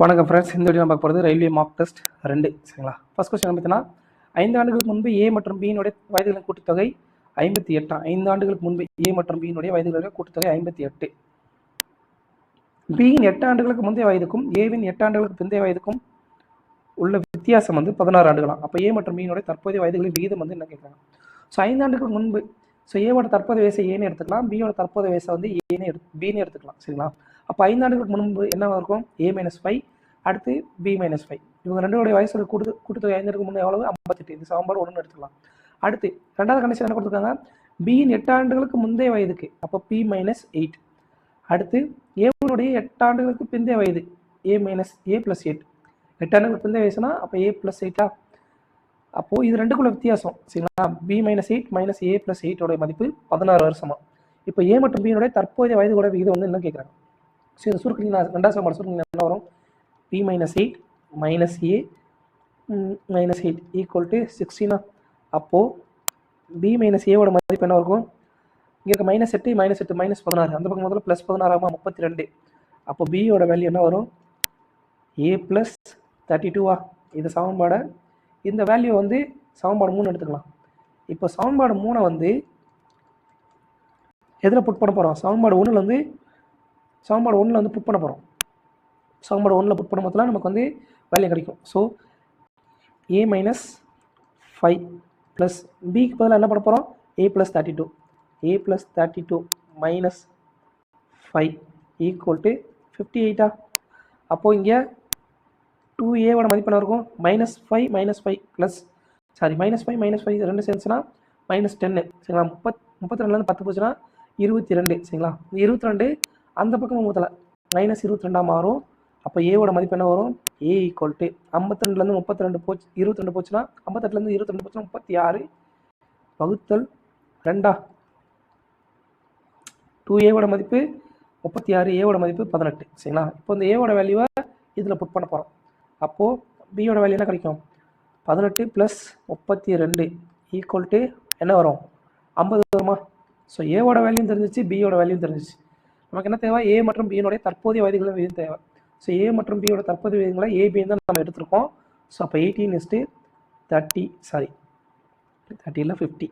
வணக்கம் ஃப்ரெண்ட்ஸ், இந்த வீடியோ நம்ம பார்க்க போகிறது ரயில்வே மார்க் டெஸ்ட் 2 சரிங்களா. ஃபர்ஸ்ட் கொஸ்டின் பார்த்தீங்கன்னா 5 ஆண்டுகளுக்கு முன்பு ஏ மற்றும் பியினுடைய வயதுகளின் கூட்டுத்தொகை 58. 5 ஆண்டுகளுக்கு முன்பு ஏ மற்றும் பியினுடைய வயதுகளுடைய கூட்டுத்தொகை 58. பியின் 8 ஆண்டுகளுக்கு முந்தைய வயதுக்கும் ஏவின் 8 ஆண்டுகளுக்கு பிந்தைய வயதுக்கும் உள்ள வித்தியாசம் 16 ஆண்டுகளாம். அப்போ ஏ மற்றும் பியினுடைய தற்போதைய வயதுகளின் விகிதம் என்ன கேட்குறாங்க. ஸோ 5 ஆண்டுகளுக்கு முன்பு ஏவோட தற்போதைய வயசை ஏன்னு எடுத்துக்கலாம், பியோட தற்போதைய வயசை பின்னு எடுத்துக்கலாம் சரிங்களா. அப்போ 5 ஆண்டுகளுக்கு முன்பு என்ன இருக்கும், A-5 அடுத்து B-5. இவங்க ரெண்டோடைய வயசோட கூட்டுத்தொகை 5 ஆண்டுக்கு முன்னே எவ்வளவு 58. இந்த சமன்பாடு 1 எடுத்துக்கலாம். அடுத்து ரெண்டாவது கண்டிஷன் என்ன கொடுத்துருக்காங்க, பியின் 8 ஆண்டுகளுக்கு முந்தைய வயதுக்கு அப்போ P-8. அடுத்து ஏவனுடைய 8 ஆண்டுகளுக்கு பிந்தைய வயது A+8. 8 ஆண்டுகளுக்கு பிந்தைய வயசுனா அப்போ A+8. அப்போது இது ரெண்டுக்குள்ள வித்தியாசம் சரிங்களா. B-8 A+8 மதிப்பு 16 வருஷமா. இப்போ ஏ மற்றும் பியினுடைய தற்போதைய வயதுகளோட விகிதம் என்ன கேட்குறாங்க. ஸோ இந்த சுருக்கிங்க ரெண்டாவது சமன்பாடு சுருக்கிங்க என்ன வரும், P-8 A-8 ஈக்குவல் டு 16. அப்போது B-Aவோட மதிப்பு என்ன இருக்கும், இங்கே இருக்க -8 -8 -16 அந்த பக்கம் முதல்ல +16 32. அப்போ பியோட வேல்யூ என்ன வரும், A+32. இது சமன்பாடை இந்த வேல்யூ சமன்பாடு 3 எடுத்துக்கலாம். இப்போ சமன்பாடு 3 எதில் புட் பண்ண போகிறோம், சமன்பாடு 1 புட் பண்ண போகிறோம். சமன்பாடு 1 புட் பண்ண போதெல்லாம் நமக்கு வேல்யூ கிடைக்கும். ஸோ A-5 ப்ளஸ் பிக்கு பதிலாக என்ன பண்ண போகிறோம், A+32 -5 ஈக்குவல் டு 58. அப்போது இங்கே 2Aவோட மதிப்பு என்ன இருக்கும், -5 ப்ளஸ் -5 ரெண்டு சேர்ந்துச்சுன்னா -10 சரிங்களா. 32 10 போச்சுன்னா 22 சரிங்களா. 22 அந்த பக்கம் -22 மாறும். அப்போ ஏவோட மதிப்பு என்ன வரும், A ஈக்குவல் டு 52 32 போச்சு 22 போச்சுன்னா 58 22 போச்சுன்னா 36 வகுத்தல் 2. 2Aவோட மதிப்பு 36, ஏவோட மதிப்பு 18 சரிங்களா. இப்போ இந்த ஏவோட வேல்யூவை இதில் புட் பண்ண போகிறோம். அப்போது பியோட வேல்யூ என்ன கிடைக்கும், 18 + 32 ஈக்குவல் டு என்ன வரும், 50 வருமா. ஸோ ஏவோட வேல்யூ தெரிஞ்சிச்சு, பியோட வேல்யூ தெரிஞ்சிச்சு. நமக்கு என்ன தேவை, ஏ மற்றும் பியினுடைய தற்போதைய வயதுகளும் விகிதம் தேவை. ஸோ ஏ மற்றும் பியோட தற்போதைய வயதுகளை ஏபின்னு தான் நம்ம எடுத்திருக்கோம். ஸோ அப்போ 18:30 30 இல்லை 50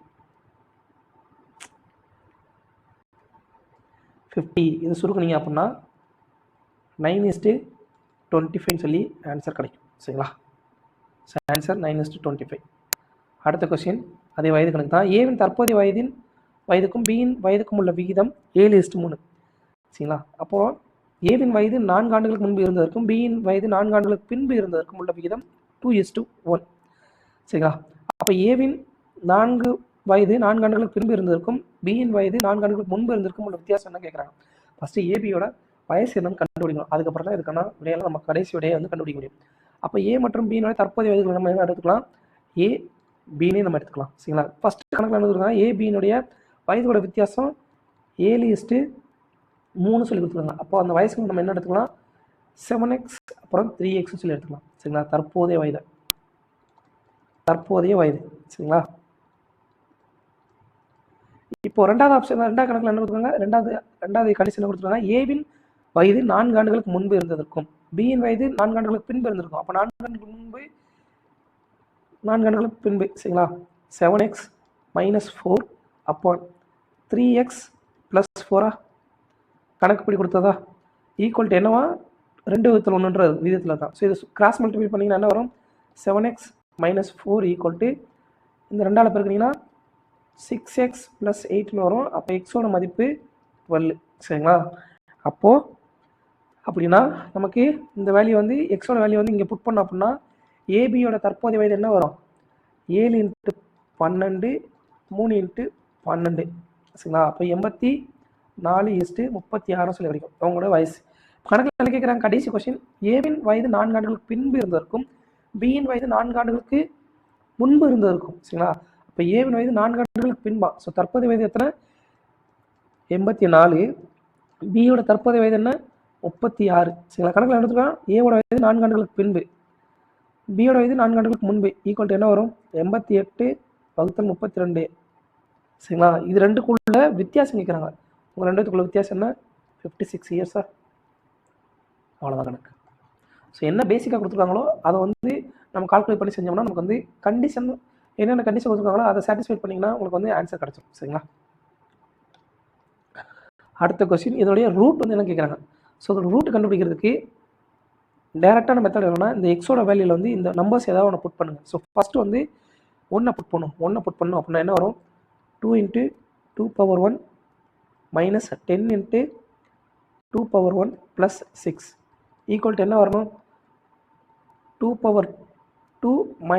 இது சுருக்குனீங்க அப்படின்னா 9:25 சொல்லி ஆன்சர் கிடைக்கும் சரிங்களா. So answer 9:25. அடுத்த கொஸ்டின் அதே வயது கணக்கு தான். ஏவின் தற்போதைய வயதுக்கும் பியின் வயதுக்கும் உள்ள விகிதம் 7:3 சரிங்களா. அப்போது ஏவின் வயது 4 ஆண்டுகளுக்கு முன்பு இருந்ததற்கும் பியின் வயது 4 ஆண்டுகளுக்கு பின்பு இருந்ததற்கும் உள்ள விகிதம் 2:1 சரிங்களா. அப்போ ஏவின் 4 வயது 4 ஆண்டுகளுக்கு பின்பு இருந்ததற்கும் பியின் வயது 4 ஆண்டுகளுக்கு முன்பு இருந்ததற்கும் உள்ள வித்தியாசம் என்ன கேட்குறாங்க. ஃபஸ்ட்டு ஏபியோட வயசு என்னன்னு கண்டுபிடிக்கணும். அதுக்கப்புறம் தான் இதுக்கான விடையெல்லாம் நம்ம கடைசி விடையை கண்டுபிடிக்க முடியும். அப்போ ஏ மற்றும் பியினோட தற்போதைய வயதுகளை நம்ம என்ன எடுத்துக்கலாம், ஏ பின்னே நம்ம எடுத்துக்கலாம் சரிங்களா. ஃபஸ்ட்டு கணக்கில் என்ன கொடுத்துருக்காங்க, ஏ பியினுடைய வயதோட வித்தியாசம் 7:3 சொல்லி கொடுத்துருக்காங்க. அப்போ அந்த வயசுக்கு நம்ம என்ன எடுத்துக்கலாம், 7x அப்புறம் 3x சொல்லி எடுத்துக்கலாம் சரிங்களா. தற்போதைய வயது சரிங்களா. இப்போ ரெண்டாவது கணக்கில் என்ன கொடுத்துருக்காங்க, ரெண்டாவது கண்டிஷன் என்ன கொடுத்துருக்காங்க, ஏவின் வயது 4 ஆண்டுகளுக்கு முன்பு இருந்ததற்கும் பியின் வயது 4 ஆண்டுகளுக்கு பின்பு இருந்திருக்கும். அப்போ 4 ஆண்டுகளுக்கு பின்பு சரிங்களா. 7x - 4 அப்போ 3x + 4 கணக்குப்படி கொடுத்ததா ஈக்குவல் டு என்னவா 2/1 விதத்தில் தான். ஸோ இது கிராஸ் மல்டிப்ளை பண்ணிங்கன்னா என்ன வரும், 7x - 4 ஈக்குவல் டு இந்த 2ஆல் பெருக்கினீங்கன்னா 6x + 8 வரும். அப்போ எக்ஸோட மதிப்பு 12 சரிங்களா. அப்போது அப்படின்னா நமக்கு இந்த வேல்யூ எக்ஸோட வேல்யூ இங்கே புட் பண்ணோம் அப்படின்னா ஏபியோட தற்போதைய வயது என்ன வரும், 7 × 12 3 × 12 சரிங்களா. அப்போ 84:36 சொல்லி கிடைக்கும் அவங்களோட வயசு. கணக்கில் என்ன கேட்குறாங்க, கடைசி கொஸ்டின், ஏவின் வயது 4 ஆண்டுகளுக்கு பின்பு இருந்ததற்கும் பியின் வயது 4 ஆண்டுகளுக்கு முன்பு இருந்ததற்கும் சரிங்களா. இப்போ ஏவின் வயது 4 ஆண்டுகளுக்கு பின்பா. ஸோ தற்போதைய வயது எத்தனை, 84. பியோட தற்போதைய வயது என்ன, 36 சரிங்களா. கணக்கில் எடுத்துக்கலாம், ஏவோட வயது 4 ஆண்டுகளுக்கு பின்பு பியோட வயது 4 ஆண்டுகளுக்கு முன்பு ஈக்குவல் டு என்ன வரும், 88 / 32 சரிங்களா. இது ரெண்டுக்குள்ள வித்தியாசம் கேட்குறாங்க. உங்கள் ரெண்டுத்துக்குள்ள வித்தியாசம் என்ன, 56 இயர்ஸா. அவ்வளோதான் கணக்கு. ஸோ என்ன பேசிக்காக கொடுத்துருக்காங்களோ அதை வந்து நம்ம கால்குலேட் பண்ணி செஞ்சோம்னா நமக்கு வந்து கண்டிஷன் என்னென்ன கண்டிஷன் கொடுத்துருக்காங்களோ அதை சாட்டிஸ்ஃபை பண்ணிங்கன்னா உங்களுக்கு வந்து ஆன்சர் கிடச்சிடும். சரிங்களா? அடுத்த கொஸ்டின், இதோடைய ரூட் வந்து என்ன கேட்குறாங்க. ஸோ அதோட ரூட் கண்டுபிடிக்கிறதுக்கு டேரெக்டான மெத்தட் என்னன்னா, இந்த எக்ஸோட வேல்யூவில் வந்து இந்த நம்பர்ஸ் ஏதாவது ஒன்று புட் பண்ணுங்கள். ஸோ ஃபஸ்ட்டு வந்து 1 புட் பண்ணணும் அப்படின்னா என்ன வரும், 2 × 2^1 - 10 × 2^1 + 6 ஈக்குவல் டு என்ன வரணும், 2^2 -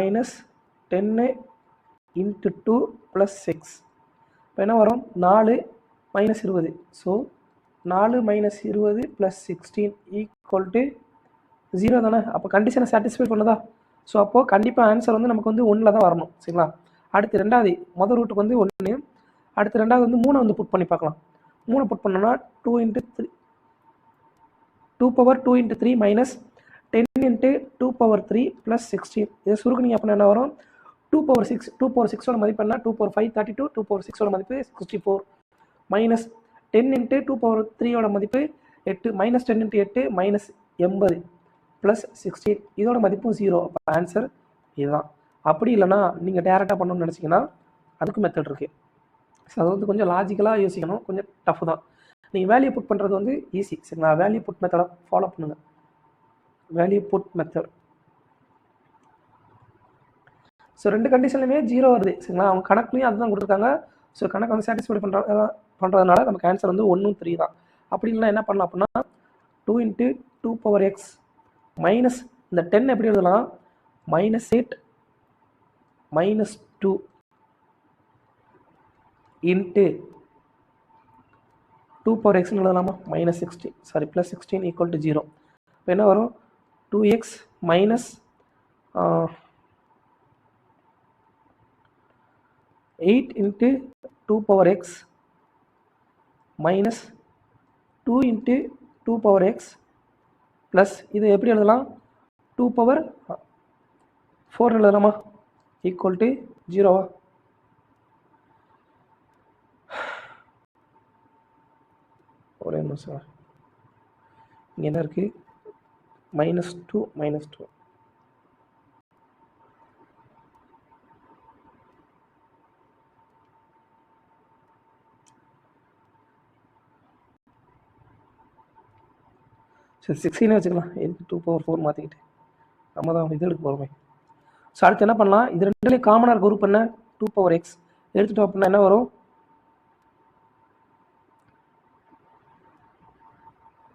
10 × 2 + 6. இப்போ என்ன வரும், 4 - 20. ஸோ 4 - 20 + 16 ஈக்குவல் டு 0 தானே. அப்போ கண்டிஷனை சாட்டிஸ்ஃபை பண்ணுதா. ஸோ அப்போது கண்டிப்பாக ஆன்சர் வந்து நமக்கு வந்து 1ல் தான் வரணும். சரிங்களா? அடுத்து ரெண்டாவது மொதல் ரூட்டுக்கு வந்து 1, அடுத்து ரெண்டாவது வந்து 3 வந்து புட் பண்ணி பார்க்கலாம். 3 புட் பண்ணோன்னா 2 × 3 2^2 × 3 - 10 × 2^3 + 16. இதை சுருக்குனிங்க அப்படின்னா என்ன வரும், 2^6. 2^6ஓட மதிப்பு என்ன, 2^5 32, 2^6ஓட மதிப்பு 64 - 10 × 2^3ஓட மதிப்பு 8 - 10 × 8 -80 + 16. இதோட மதிப்பும் 0. அப்போ ஆன்சர் இதுதான். அப்படி இல்லைனா நீங்கள் டேரெக்டாக பண்ணணும்னு நினச்சிங்கன்னா அதுக்கு மெத்தட் இருக்குது. ஸோ அது வந்து கொஞ்சம் லாஜிக்கலாக யோசிக்கணும், கொஞ்சம் டஃப் தான். நீங்கள் வேல்யூ புட் பண்ணுறது வந்து ஈஸி. சரிங்களா? வேல்யூ புட் மெத்தடை ஃபாலோ பண்ணுங்கள். Value put method. ஸோ 2 கண்டிஷன்லையுமே 0 வருது. சரிங்களா? அவங்க கணக்குலையும் அதுதான் கொடுத்துருக்காங்க. ஸோ கணக்கு வந்து சாட்டிஸ்ஃபை பண்ணுறதுனால நமக்கு ஆன்சர் வந்து 1, 3 தான். அப்படி இல்லைனா என்ன பண்ணலாம் அப்படின்னா 2 × 2^x மைனஸ் இந்த 10 எப்படி எழுதலாம், -8 - 2 × 2^x எழுதலாமா, -16 சாரி +16 = 0. இப்போ என்ன வரும், 2x - 8 × 2^x -2 × 2^x ப்ளஸ் இது எப்படி எழுதலாம், 2^4 எழுதலாமா, ஈக்குவல் டு 0வா. ஒரே நிமிஷம், இங்கே என்ன இருக்குது, -2 - 2. சரி 16 வச்சுக்கலாம், எதுக்கு 2^4 மாற்றிக்கிட்டு, நம்ம தான் இது எடுக்க போகிறோமே. ஸோ அடுத்து என்ன பண்ணலாம், இது ரெண்டுலேயும் காமனாக இருக்க குரூப் என்ன, 2^x எடுத்துட்டோம் அப்படின்னா என்ன வரும்,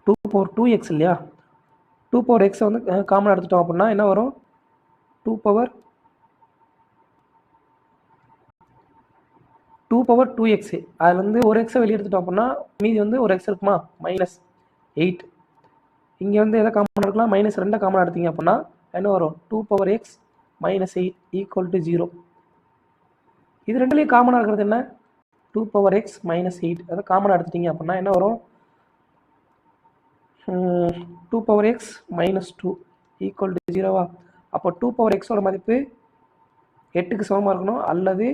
2^2x இல்லையா. 2^x வந்து காமனாக எடுத்துட்டோம் அப்படின்னா என்ன வரும், 2^2x. அதில் வந்து ஒரு எக்ஸை வெளியே எடுத்துட்டோம் அப்படின்னா மீதி வந்து ஒரு எக்ஸ் இருக்குமா, -8. இங்கே வந்து எதை காமனாக இருக்கலாம், -2 காமனாக எடுத்தீங்க அப்படின்னா என்ன வரும், 2^x - 8 = 0. இது ரெண்டுலேயும் காமனாக இருக்கிறது என்ன, 2^x - 8. அதை காமனாக எடுத்துட்டீங்க அப்படின்னா என்ன வரும், 2^x - 2 = 0வா. அப்போ 2^xோட மதிப்பு 8க்கு சமமாக இருக்கணும், அல்லது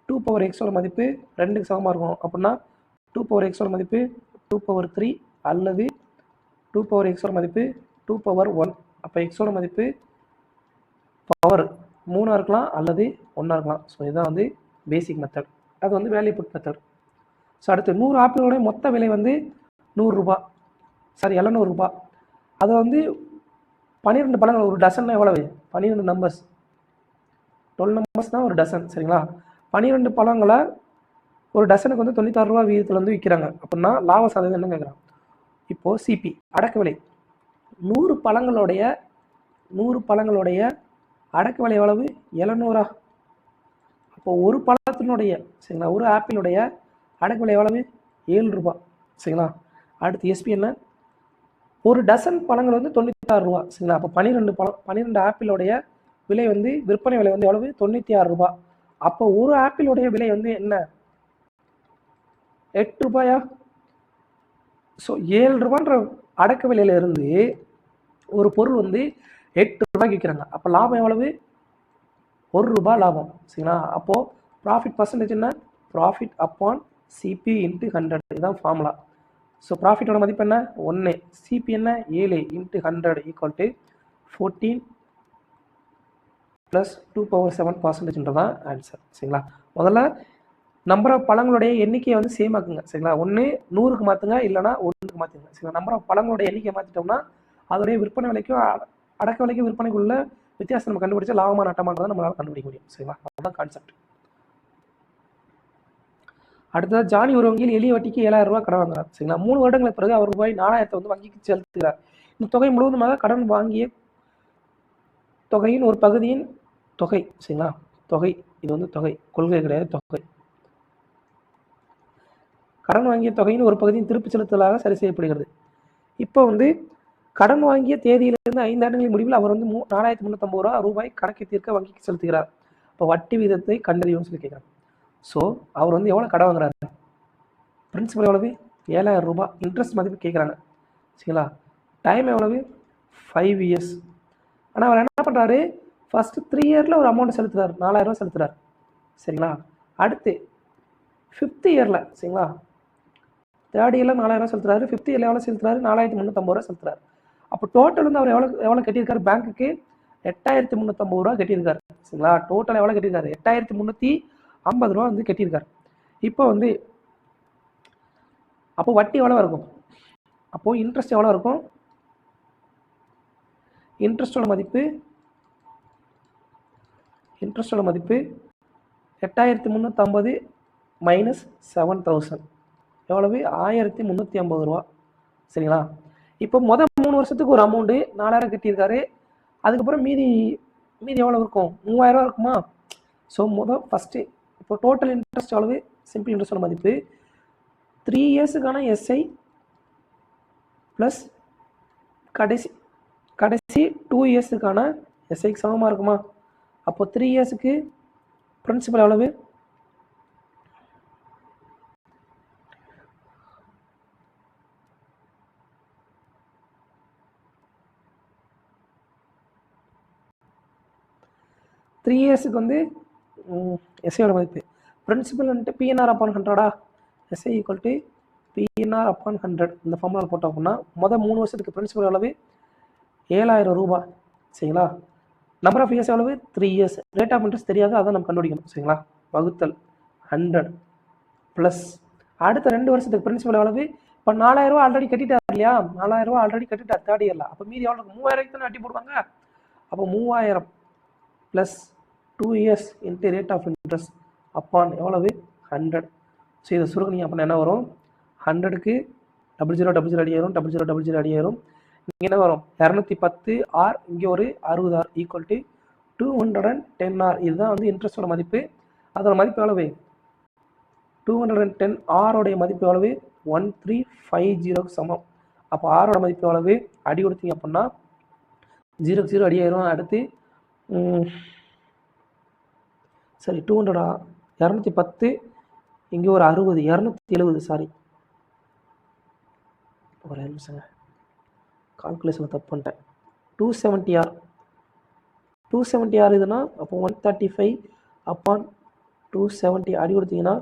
2^xோட மதிப்பு 2க்கு சமமாக இருக்கணும். அப்படின்னா 2^xோட மதிப்பு 2^3 அல்லது 2^xோட மதிப்பு 2^1. அப்போ எக்ஸோட மதிப்பு பவர் 3 இருக்கலாம் அல்லது 1 இருக்கலாம். ஸோ இதுதான் வந்து பேசிக் மெத்தட். அது வந்து வேல்யூ புட் மெத்தட். ஸோ அடுத்து 100 ஆப்பிளோட மொத்த விலை வந்து 100 ரூபா, சாரி 700 ரூபா. அதை வந்து 12 பழங்கள், ஒரு டசன் எவ்வளவு, 12 நம்பர்ஸ், 12 நம்பர்ஸ் தான் ஒரு டசன். சரிங்களா? 12 பழங்களை ஒரு டசனுக்கு வந்து 96 ரூபா வீதத்தில் வந்து விற்கிறாங்க. அப்படின்னா லாப சதவீதம் என்ன கேட்குறாங்க. இப்போது சிபி அடக்க விலை 100 பழங்களுடைய அடக்க விலை எவ்வளவு, 700. அப்போ ஒரு பழத்தினுடைய, சரிங்களா, ஒரு ஆப்பிளுடைய அடக்க விலை எவ்வளவு, 7 ரூபா. சரிங்களா? அடுத்து எஸ்பி என்ன, ஒரு டசன் பழங்கள் வந்து 96 ரூபா. சரிங்களா? அப்போ 12 ஆப்பிளுடைய விலை வந்து விற்பனை விலை வந்து எவ்வளவு, 96 ரூபா. அப்போ ஒரு ஆப்பிளுடைய விலை வந்து என்ன, 8 ரூபாயா. ஸோ 7 ரூபான்ற அடக்க விலையில இருந்து ஒரு பொருள் வந்து 8 ரூபாய்க்கு விற்கிறாங்க. அப்போ லாபம் எவ்வளவு, 1 ரூபா லாபம். சரிங்களா? அப்போது ப்ராஃபிட் பர்சன்டேஜ் என்ன, ப்ராஃபிட் அப்பான் சிபி × 100. இதுதான் ஃபார்முலா. ஸோ ப்ராஃபிட்டோட மதிப்பு என்ன, 1, சிபி என்ன, 7 × 100 = 14 + 2⁻7% தான் ஆன்சர். சரிங்களா? முதல்ல நம்பர் ஆஃப் பழங்களுடைய எண்ணிக்கையை வந்து சேம் ஆக்குங்க. சரிங்களா? ஒன்று 100க்கு மாற்றுங்க, இல்லைனா 1க்கு மாற்றுங்க. சரிங்களா? நம்பர் ஆஃப் பழங்களுடைய எண்ணிக்கையை மாற்றிட்டோம்னா அதோடைய விற்பனை விலைக்கும் அடக்க விலைக்கும் விற்பனைக்குள்ள வித்தியாசம் நம்ம கண்டுபிடிச்சா லாபமா நட்டமானதை நம்மளால் கண்டுபிடிக்க முடியும். சரிங்களா? அதுதான் கான்செப்ட். அடுத்தது ஜானி ஒரு வங்கியில் எளிய வட்டிக்கு 7,000 ரூபாய் கடன் வாங்குறார். சரிங்களா? 3 வருடங்களுக்கு பிறகு அவர் ரூபாய் 4,000 வந்து வங்கிக்கு செலுத்துகிறார். இந்த தொகை முழுவதுமாக கடன் வாங்கிய தொகையின் ஒரு பகுதியின் தொகை. சரிங்களா? தொகை, இது வந்து தொகை, கொள்கை கிடையாது, தொகை. கடன் வாங்கிய தொகையின் ஒரு பகுதியின் திருப்பி செலுத்தலாக சரி செய்யப்படுகிறது. இப்போ வந்து கடன் வாங்கிய தேதியிலிருந்து 5 ஆண்டுகளின் முடிவில் அவர் வந்து 4,350 ரூபாய் கணக்கை தீர்க்க வங்கிக்கு செலுத்துகிறார். இப்போ வட்டி விதத்தை கண்டறியும் சொல்லி கேட்குறாங்க. ஸோ அவர் வந்து எவ்வளோ கடன் வாங்குறாரு? பிரின்சிபல் எவ்வளவு? 7,000 ரூபாய். இன்ட்ரெஸ்ட் மதிப்பு கேட்குறாங்க. சரிங்களா? டைம் எவ்வளவு? 5 இயர்ஸ். ஆனால் அவர் என்ன பண்ணுறாரு? ஃபஸ்ட்டு 3 இயரில் ஒரு அமௌண்ட் செலுத்துறாரு, 4,000 ரூபா செலுத்துறாரு. சரிங்களா? அடுத்து 5th இயரில், சரிங்களா, 3rd இயரில் 4,000 ரூபா செலுத்துறாரு, 5th இயரில் எவ்வளோ செலுத்துறாரு? 4,350 ரூபா செலுத்துறாரு. அப்போ டோட்டல் வந்து அவர் எவ்வளோ கட்டியிருக்காரு? பேங்க்குக்கு 8,350 ரூபா கட்டியிருக்காரு. சரிங்களா? டோட்டல் எவ்வளோ கட்டியிருக்காரு? 8,350 ரூபா வந்து கட்டியிருக்காரு. இப்போ வந்து அப்போ வட்டி எவ்வளோ இருக்கும்? அப்போது இன்ட்ரெஸ்ட் எவ்வளோ இருக்கும்? இன்ட்ரெஸ்டோட மதிப்பு 8,350 மைனஸ் 7,000 எவ்வளவு? 1,350 ரூபா. சரிங்களா? இப்போ மொதல் 3 வருஷத்துக்கு ஒரு அமௌண்ட்டு 4,000 கட்டியிருக்காரு. அதுக்கப்புறம் மீதி எவ்வளோ இருக்கும்? 3,000 ரூபா இருக்குமா? ஸோ ஃபஸ்ட்டு இப்போ டோட்டல் இன்ட்ரெஸ்ட் எவ்வளவு? சிம்பிள் இன்ட்ரெஸ்டோட மதிப்பு 3 இயர்ஸுக்கான எஸ்ஐ ப்ளஸ் கடைசி 2 இயர்ஸுக்கான எஸ்ஐக்கு சமமாக இருக்குமா? அப்போ 3 இயர்ஸுக்கு பிரின்சிபல் எவ்வளவு? த்ரீ இயர்ஸுக்கு வந்து எஸ்ஐயோட மதிப்பு பிரின்சிபல் வந்துட்டு PNR upon 100 SI equal to PNR upon 100 இந்த ஃபார்முலா போட்டோம் அப்படின்னா மொதல் 3 வருஷத்துக்கு பிரின்சிபல் எவ்வளவு? 7,000 ரூபாய். சரிங்களா? நம்பர் ஆஃப் இயர்ஸ் எவ்வளவு? 3 இயர்ஸ். ரேட் ஆஃப் இன்ட்ரெஸ்ட் தெரியாது, அதை நம்ம கண்டுபிடிக்கணும். சரிங்களா? வகுத்தல் 100 ப்ளஸ் அடுத்த 2 வருஷத்துக்கு பிரின்சிபல் எவ்வளவு? இப்போ 4,000 ரூபா ஆல்ரெடி கட்டிட்டார் இல்லையா? 4,000 ரூபா ஆல்ரெடி கட்டிட்டார் 3rd இயரில். அப்போ மீதி எவ்வளோ? 3,000 தானே வட்டி போடுவாங்க. அப்போ 3,000 plus 2 years into rate of interest upon எவ்வளவு? 100. ஸோ இதை சுருக்குனீங்க அப்படின்னா என்ன வரும்? 100க்கு 0000 அடியாயிரும், 0000 அடியாயிரும். இங்கே என்ன வரும்? 210 ஆர், இங்கே ஒரு 60 ஆர் ஈக்குவல் டு 210 ஆர். இதுதான் வந்து இன்ட்ரெஸ்டோட மதிப்பு. அதோட மதிப்பு எவ்வளவு? 210 ஆரோடைய மதிப்பு எவ்வளவு? 1350க்கு சமம். அப்போ ஆரோட மதிப்பு எவ்வளவு? அடி கொடுத்தீங்க அப்படின்னா 0 அடியாயிரும். அடுத்து சரி 200 210, இங்கே ஒரு 60, 270, சாரி ஒரு நிமிஷங்க, கால்குலேஷனில் தப்பு பண்ணிட்டேன். 270 ஆர், 270 ஆர் இதுனா அப்போ 135 அப்பான் 270 அடி கொடுத்தீங்கன்னா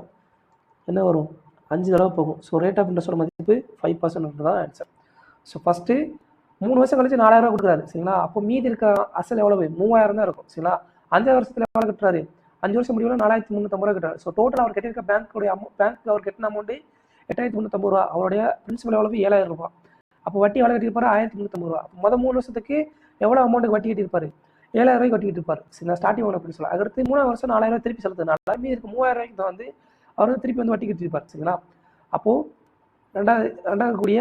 என்ன வரும்? 5 தடவை போகும். ஸோ ரேட் ஆஃப் இன்ட்ரெஸ்டோட மதிப்பு 5% தான் ஆன்சர். ஸோ ஃபஸ்ட்டு 3 வருஷம் கழிச்சு 4,000 ரூபா கொடுக்குறாரு. சரிங்களா? அப்போ மீதி இருக்க அசல் எவ்வளவு? 3,000 தான் இருக்கும். சரிங்களா? 5 வருஷத்தில் எவ்வளோ கட்டுறாரு? 5 வருஷம் முடிவில் 4,350 ரூபா கட்டுறாரு. ஸோ டோட்டல் அவர் கட்டியிருக்க பேங்க் அவர் கட்டின அமௌண்ட்டு 8,350 ரூபா. அவருடைய பிரின்சிபல் எவ்வளவு? 7,000 ரூபா. அப்போ வட்டி எவ்வளோ கட்டியிருப்பாரு? 1,350 ரூபா. மொதல் 3 வருஷத்துக்கு எவ்வளோ அமௌண்ட்டுக்கு வட்டி கட்டியிருப்பாரு? 7,000 ரூபாய்க்கு வட்டி கட்டியிருப்பாரு. சரிங்களா? ஸ்டார்டிங் ஒன்று பிரின்சிபல். அடுத்து 3ஆவது வருஷம் 4,000 ரூபாய் திருப்பி செலுத்துனால மீதி இருக்கு 3,000 ரூபாய்க்கு தான் வந்து அவர் வந்து திருப்பி வந்து வட்டி கட்டியிருப்பார். சரிங்களா? அப்போது ரெண்டாவது கூடிய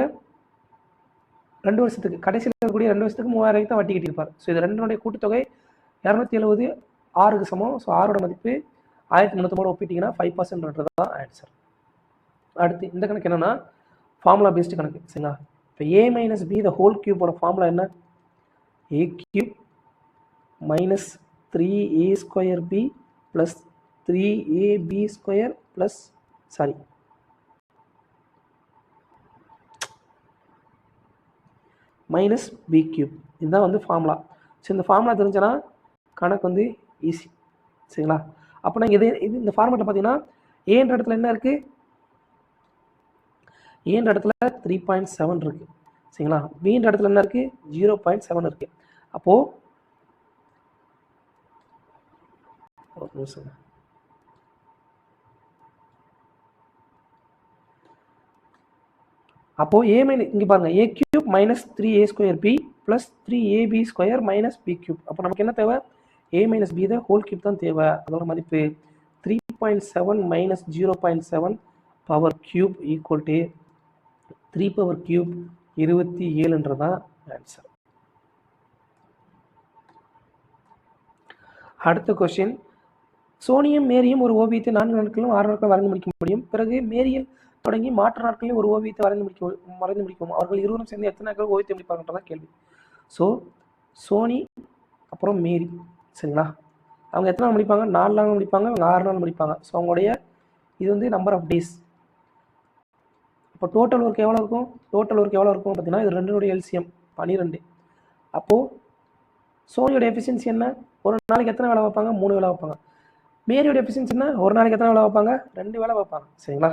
2 வருஷத்துக்கு கடைசியில் இருக்கக்கூடிய 2 வருஷத்துக்கு 3,000 ரூபாய்க்கு தான் வட்டி கட்டியிருப்பார். ஸோ இது ரெண்டுடைய கூட்டுத்தொகை 270 ஆறுக்கு சமம். ஸோ ஆரோட மதிப்பு 1,350 ஒப்பிட்டிங்கன்னா 5%ன்றது தான் ஆன்சர். அடுத்து இந்த கணக்கு என்னென்னா ஃபார்முலா பேஸ்டு கணக்கு. சரிங்களா? இப்போ a minus b the whole கியூபோட ஃபார்முலா என்ன? a cube minus 3a square b plus 3ab square plus sorry minus b cube. இதுதான் வந்து ஃபார்முலா. ஸோ இந்த ஃபார்முலா தெரிஞ்சனா கணக்கு வந்து ஈஸி. சரிங்களா? அப்போனா இது இந்த ஃபார்மேட்டில் பார்த்தீங்கன்னா ஏன்ற இடத்துல என்ன இருக்குது? ஏன்ற இடத்துல 3.7 இருக்குது. சரிங்களா? பின்ற இடத்துல என்ன இருக்குது? 0.7 இருக்குது. அப்போது ஒரு நிமிஷம். அப்போது ஏ மைனஸ் இங்கே பாருங்கள் a cube minus 3a² b plus 3ab² minus b cube. அப்போ நமக்கு என்ன தேவை? a minus b whole cube தான் தேவை. அதோட மதிப்பு 3.7 minus 0.7 power cube equal to 3 power cube 27தான் ஆன்சர். அடுத்த கொஸ்டின், சோனியும் மேரியும் ஒரு ஓவியத்தை 4 நாட்களிலும் 6 நாட்கள் வரைந்து முடிக்க முடியும். பிறகு மேரியில் தொடங்கி மாற்று நாட்களில் ஒரு ஓவியத்தை வரைந்து முடிக்கும். அவர்கள் இருவரும் சேர்ந்து எத்தனை நாட்கள் ஓவியத்தை முடிப்பாங்கன்றதான் கேள்வி. ஸோ சோனி அப்புறம் மேரி, சரிங்களா, அவங்க எத்தனை நாள் முடிப்பாங்க? 4 நாள் முடிப்பாங்க, அவங்க 6 நாள் முடிப்பாங்க. ஸோ அவங்களுடைய இது வந்து நம்பர் ஆஃப் டேஸ். இப்போ டோட்டல் ஒர்க் எவ்வளோ இருக்கும்? டோட்டல் ஒர்க் எவ்வளோ இருக்கும் பார்த்தீங்கன்னா, இது 2 எல்சிஎம் 12. அப்போது சோனியோட எஃபிஷியன்சி என்ன? ஒரு நாளைக்கு எத்தனை வேலை வைப்பாங்க? 3 வேலை வைப்பாங்க. மேரியோட எஃபிஷியன்சி என்ன? ஒரு நாளைக்கு எத்தனை வேலை வைப்பாங்க? 2 வேலை வைப்பாங்க, சரிங்களா.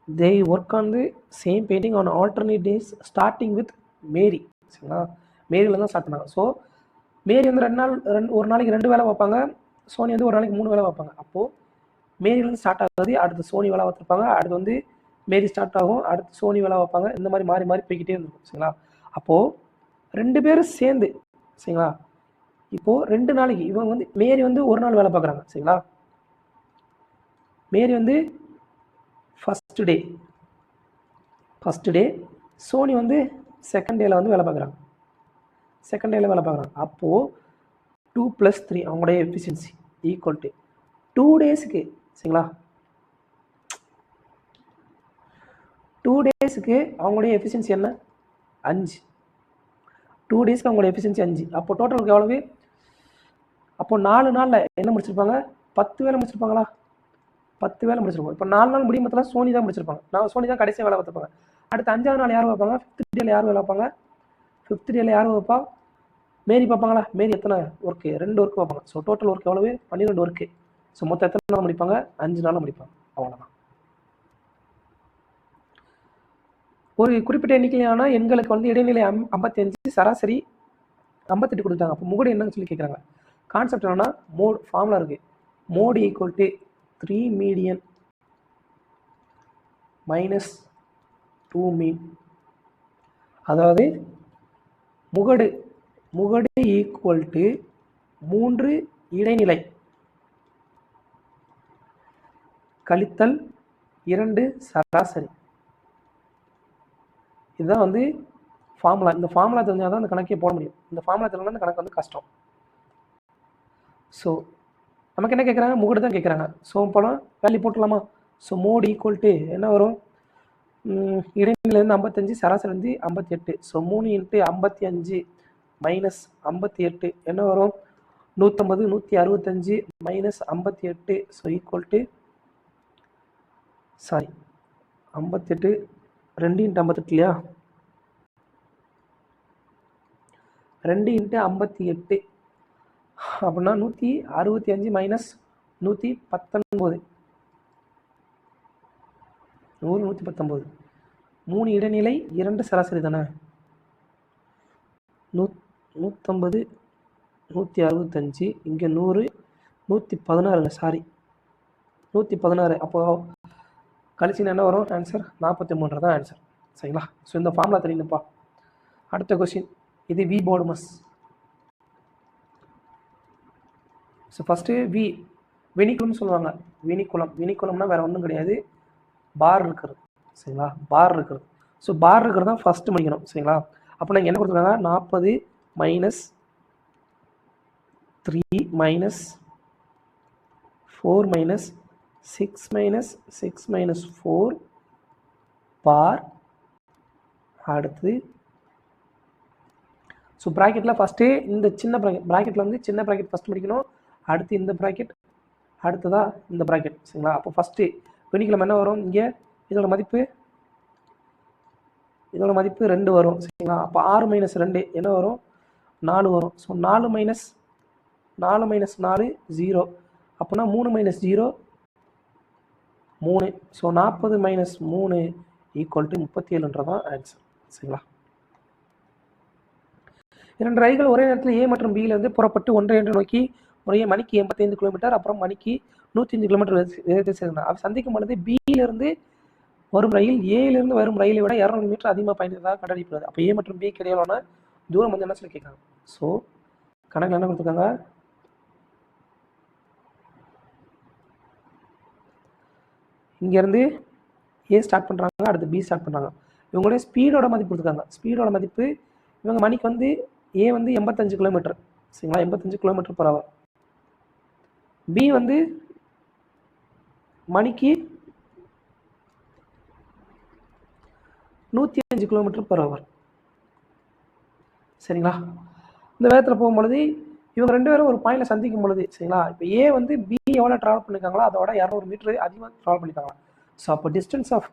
they work on the same painting on alternate days starting with மேரி, சரிங்களா. மேரியில் தான் ஸ்டார்ட் பண்ணாங்க. ஸோ மேரி வந்து ஒரு நாளைக்கு 2 வேலை வைப்பாங்க, சோனி வந்து ஒரு நாளைக்கு 3 வேலை வைப்பாங்க. அப்போது மேரியிலேருந்து ஸ்டார்ட் ஆகுது, அடுத்து சோனி வேலை வைத்திருப்பாங்க, அடுத்து வந்து மேரி ஸ்டார்ட் ஆகும், அடுத்து சோனி வேலை வைப்பாங்க. இந்த மாதிரி மாறி மாறி போய்கிட்டே இருந்திருக்கும், சரிங்களா. அப்போது 2 பேரும் சேர்ந்து, சரிங்களா, இப்போது 2 நாளைக்கு இவங்க வந்து மேரி வந்து ஒரு நாள் வேலை பார்க்குறாங்க, சரிங்களா. மேரி வந்து ஃபஸ்ட் டே, சோனி வந்து செகண்ட் டேயில் வந்து வேலை பார்க்குறாங்க. அப்போது 2 + 3 அவங்களுடைய எஃபிஷியன்சி ஈக்குவல் டு 2 டேஸுக்கு, சரிங்களா, 2 டேஸுக்கு அவங்களுடைய எஃபிஷியன்சி என்ன? 5. 2 டேஸ்க்கு அவங்களுடைய எஃபிஷியன்சி 5. அப்போ டோட்டல் ஒர்க் எவ்வளவு? அப்போ 4 நாளில் என்ன முடிச்சிருப்பாங்க? 10 வேலை முடிச்சிருப்பாங்களா? 10 வேலை முடிச்சிருப்போம். இப்போ 4 நாள் முடியும் பார்த்தா சோனி தான் முடிச்சிருப்பாங்க. சோனி தான் கடைசியாக வேலை பார்த்துப்பாங்க. அடுத்து 5ஆவது நாள் யார் வைப்பாங்க? 5th டேல யார் வேலை வைப்பாங்க? 5th டேல யார் வைப்பா? மேரி பார்ப்பாங்களா? மேரி எத்தனை ஒர்க்கு? 2 ஒர்க்கு வைப்பாங்க. ஸோ டோட்டல் ஒர்க் எவ்வளவு? 12 ஒர்க்கு. ஸோ மொத்தம் எத்தனை நாள் முடிப்பாங்க? 5 நாளில் முடிப்பாங்க. அவ்வளோதான். ஒரு குறிப்பிட்ட எண்ணிக்கையான எண்களுக்கு வந்து இடைநிலை 55, சராசரி 58 கொடுத்தாங்க. அப்போ முகடு என்னன்னு சொல்லி கேட்குறாங்க. கான்செப்ட் என்னன்னா, மோட் ஃபார்முலா இருக்குது. Mode equal to 3 median minus 2 mean. அதாவது முகடு ஈக்குவல் டு 3 இடைநிலை கழித்தல் 2 சராசரி. இதுதான் வந்து ஃபார்முலா. இந்த ஃபார்முலா தெரிஞ்சால் தான் அந்த கணக்கே போட முடியும். இந்த ஃபார்முலா தெரியலன்னா இந்த கணக்கு வந்து கஷ்டம். ஸோ நமக்கு என்ன கேட்குறாங்க? முகடு தான் கேட்குறாங்க. ஸோ போனால் வேல்யூ போட்டுடலாமா? ஸோ மோட் ஈக்குவல் டு என்ன வரும்? இடைநிலையிலேருந்து 55, சராசரி வந்து 58. ஸோ 3 × 55 மைனஸ் 58 என்ன வரும்? 150, 165 மைனஸ் 58. ஸோ ஈக்குவல் டு 58, 2 × 58 இல்லையா? 2 × 58 அப்படின்னா 165 மைனஸ் 119, 100, 119. 3 இடைநிலை 2 சராசரி தானே. 150, 165, இங்கே 100, 116. 116. அப்போ கழிச்சின்னு என்ன வரும்? ஆன்சர் 43 தான் ஆன்சர், சரிங்களா. ஸோ இந்த ஃபார்முலா தெரியணுப்பா. அடுத்த கொஸ்டின், இது வி போடுமஸ். ஸோ ஃபஸ்ட்டு வெனிக்குலம்னு சொல்லுவாங்க. வெனிக்குலம்னா வேறு ஒன்றும் கிடையாது, பார் இருக்கிறது, சரிங்களா. பார் இருக்கிறது. ஸோ பார் இருக்கிறது தான் ஃபஸ்ட்டு முடிக்கணும், சரிங்களா. அப்போ நாங்கள் என்ன கொடுத்துருக்காங்க? 40 minus 3 minus 4 minus 6 minus 6 minus 4 பார். அடுத்து ஸோ ப்ராக்கெட்டில் ஃபஸ்ட்டு இந்த சின்ன ப்ராக்கெட்டில் வந்து சின்ன ப்ராக்கெட் ஃபஸ்ட் முடிக்கணும். அடுத்து இந்த ப்ராக்கெட், அடுத்ததாக இந்த ப்ராக்கெட், சரிங்களா. அப்போ ஃபஸ்ட்டு வெனிக்குலம் என்ன வரும்? இங்கே இதோட மதிப்பு 2 வரும், சரிங்களா. அப்போ 6 மைனஸ் 2 என்ன வரும்? 4 வரும். So 4 minus 4 0. அப்போனா 3 minus 0 3. So 40 minus 3 equal to 37ன்றதான் ஆன்சர். சரிங்களா? 2 ரயில்கள் ஒரே நேரத்தில் ஏ மற்றும் பியிலிருந்து புறப்பட்டு ஒன்றை ஒன்று நோக்கி முறையே மணிக்கு 85 கிலோமீட்டர் அப்புறம் மணிக்கு 105 கிலோமீட்டர் வேகத்தில் செல்கின்றன. அவை சந்திக்கும் பொழுது பியிலிருந்து வரும் ரயில் ஏலிருந்து வரும் ரயிலை விட 200 மீட்டர் அதிகமாக பயணித்ததாக கண்டறியப்படுது. அப்போ ஏ மற்றும் பிக்கு இடையிலான தூரம் வந்து என்ன சொல்லி கேட்காங்க. ஸோ கணக்கில் என்ன கொடுத்துருக்காங்க, இங்கேருந்து ஏ ஸ்டார்ட் பண்ணுறாங்க, அடுத்து பி ஸ்டார்ட் பண்ணுறாங்க. இவங்களுடைய ஸ்பீடோட மதிப்பு கொடுத்துருக்காங்க. ஸ்பீடோட மதிப்பு இவங்க மணிக்கு வந்து ஏ வந்து 85 கிலோமீட்டர். சரிங்களா? 85 கிலோமீட்டர் பர் ஹவர். பி வந்து மணிக்கு 105 கிலோமீட்டர் பர் ஹவர். சரிங்களா? இந்த வேகத்தில் போகும்பொழுது இவங்க 2 பேரும் ஒரு பாயிண்டில் சந்திக்கும் பொழுது, சரிங்களா, இப்போ ஏ வந்து பி எவ்வளோ ட்ராவல் பண்ணியிருக்காங்களோ அதோட 200 மீட்டர் அதிகமாக ட்ராவல் பண்ணியிருக்காங்க. ஸோ அப்போ டிஸ்டன்ஸ் ஆஃப்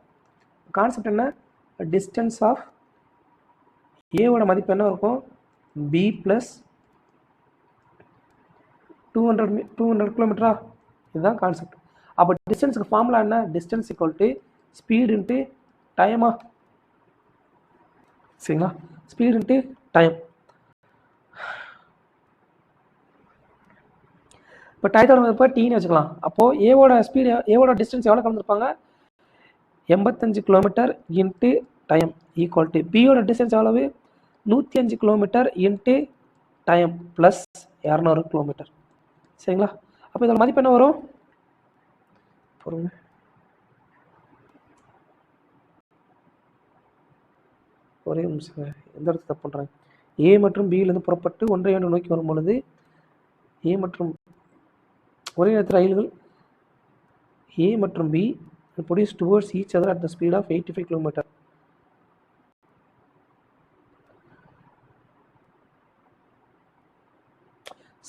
கான்செப்ட் என்ன, டிஸ்டன்ஸ் ஆஃப் ஏவோட மதிப்பு என்ன இருக்கும், பி ப்ளஸ் 200 கிலோமீட்டரா, இதுதான் கான்செப்ட். அப்போ டிஸ்டன்ஸுக்கு ஃபார்முலா என்ன, distance equal to speed into டைமா. சரிங்களா? Speed into time. இப்போ டயத்தோட மதிப்பை டீன்னு வச்சுக்கலாம். அப்போது ஏவோட ஸ்பீடு ஏவோட டிஸ்டன்ஸ் எவ்வளோ கலந்துருப்பாங்க, 85 kilometre into time equal to பியோட டிஸ்டன்ஸ் எவ்வளவு, 105 kilometre into time plus 200 kilometre. சரிங்களா? அப்போ இதோட மதிப்பு என்ன வரும், பொறுங்க, ஒரே நிமிஷம், எந்த இடத்துல தப்பு பண்ணுறேன். ஏ மற்றும் பியிலிருந்து புறப்பட்டு ஒன்றை ஒன்று நோக்கி வரும் பொழுது ஏ மற்றும் ஒரே நேரத்தில் ரயில்கள் ஏ மற்றும் B produce towards each other at the speed of 85 kilometre.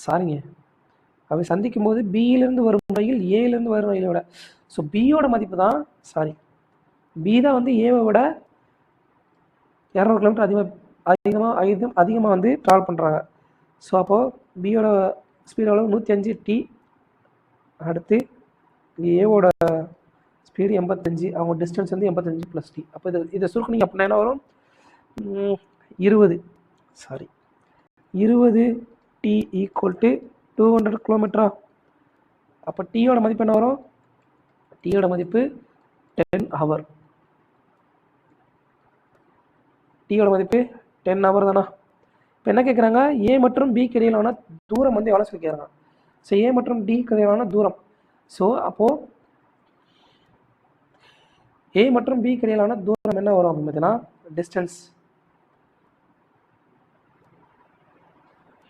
சாரிங்க, அவை சந்திக்கும் போது பியிலிருந்து வரும் ரயில் ஏலேருந்து வரும் ரயிலை விட, ஸோ பியோட மதிப்பு தான், சாரி, பி தான் வந்து ஏவை விட 200 கிலோமீட்டர் அதிகமாக வந்து ட்ராவல் பண்ணுறாங்க. ஸோ அப்போது பியோட ஸ்பீட் அளவு 105 டி, அடுத்து ஏவோட ஸ்பீடு 85, அவங்க டிஸ்டன்ஸ் வந்து 85 ப்ளஸ் டி. அப்போ இதை சுருக்குனிங்க அப்படின்னா என்ன வரும், 20 டி ஈக்குவல் டு 200 கிலோமீட்டரா. அப்போ டீயோட மதிப்பு என்ன வரும், டீயோட மதிப்பு 10 ஹவர். டீயோட மதிப்பு 10 ஹவர் தானா. இப்போ என்ன கேட்குறாங்க, ஏ மற்றும் பிக்கு இடையிலான தூரம் வந்து எவ்வளோ சொல்லி கேட்குறாங்க. ஸோ ஏ மற்றும் டிக்கு இடையிலான தூரம், ஸோ அப்போது ஏ மற்றும் பிக்கு இடையிலான தூரம் என்ன வரும் அப்படின்னு பார்த்தீங்கன்னா, distance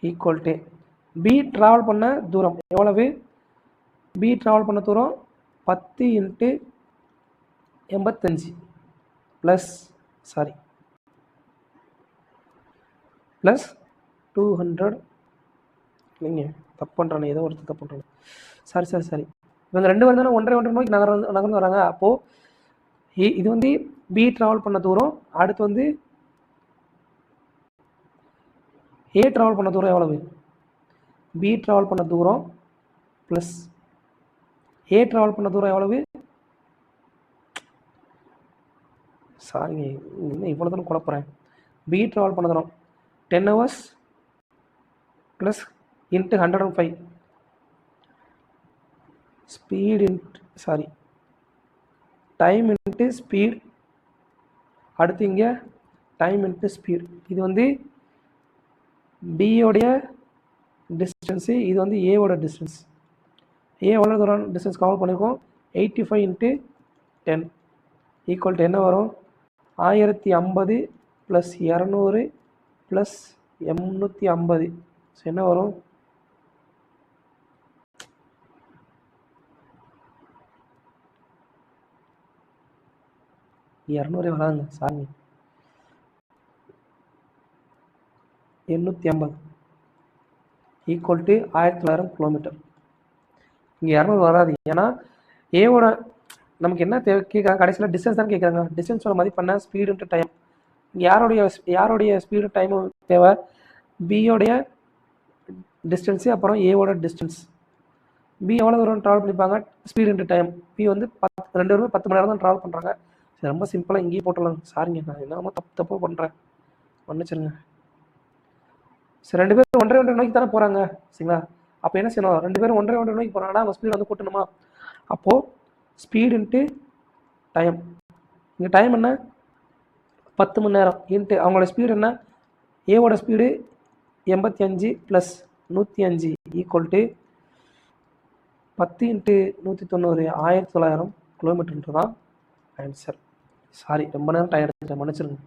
equal to B travel பண்ண தூரம் எவ்வளவு, பி ட்ராவல் பண்ண தூரம் 10 இன்ட்டு 85 ப்ளஸ் 200. இல்லைங்க, தப்பு பண்ணுறானே, ஏதோ ஒருத்தர் தப்பு பண்ணுறாங்க. சரி, இவங்க 2 பேரும் தானே ஒன்றை நோக்கி நகர்ந்து வராங்க. அப்போது இது வந்து பி ட்ராவல் பண்ண தூரம், அடுத்து வந்து ஏ ட்ராவல் பண்ண தூரம் எவ்வளவு, பி ட்ராவல் பண்ண தூரம் ப்ளஸ் ஏ ட்ராவல் பண்ண தூரம் எவ்வளவு, சாரிங்க இன்னும் இவ்வளோ தூரம் குழப்புறேன். பி ட்ராவல் பண்ண தூரம் 10 hours plus into 105 speed time into speed, அடுத்து இங்கே டைம் இன்ட்டு ஸ்பீட். இது வந்து பியோடைய டிஸ்டன்ஸு, இது வந்து ஏவோட டிஸ்டன்ஸ். ஏ எவ்வளோ தூரம் டிஸ்டன்ஸ் கவர் பண்ணியிருக்கோம், 85 இன்ட்டு 10 ஈக்குவல் டு என்ன வரும், 1050 ப்ளஸ் 200 ப்ளஸ் 850. ஸோ என்ன வரும், 200 வராங்க, சாரிங்க, 850 ஈக்குவல் டு 1900 கிலோமீட்டர். இங்கே 200 வராது, ஏன்னா ஏவோட நமக்கு என்ன தேவை கேட்குறாங்க, கடைசியில் டிஸ்டன்ஸ் தான் கேட்குறாங்க. டிஸ்டன்ஸோட மதிப்பு என்ன, ஸ்பீடு இன்ட்டு டைம். இங்கே யாருடைய ஸ்பீடு டைமும் தேவை, பியோடைய டிஸ்டன்ஸு அப்புறம் ஏவோட டிஸ்டன்ஸ். பி எவ்வளோ தூரம் ட்ராவல் பண்ணிப்பாங்க, ஸ்பீடு இன்ட்டு டைம். பி வந்து 2 பேருமே 10 மணி நேரம் தான் ட்ராவல் பண்ணுறாங்க. ரொம்ப சிம்பிளாக இங்கேயே போட்டுடலாம். சாரிங்க, நான் என்னமோ தப்பாக பண்ணுறேன், மன்னிச்சிருங்க. சரி, 2 பேரும் 1.5 நோக்கி தானே போகிறாங்க சரிங்களா. அப்போ என்ன செய்யணும், 2 பேரும் 1.5 நோக்கி போகிறாங்கன்னா அவங்க ஸ்பீடு வந்து கூட்டணுமா. அப்போது ஸ்பீடு இன்ட்டு டைம், இங்கே டைம் என்ன 10 மணி நேரம் இன்ட்டு அவங்களோட ஸ்பீடு என்ன, ஏவோட ஸ்பீடு 85 + 105 ஈக்குவல் டு 10 × 190 1900 கிலோமீட்டர் தான் ஆன்சர். சாரி, ரொம்ப நேரம் டைம் எடுத்துட்டேன், மன்னிச்சிருங்க.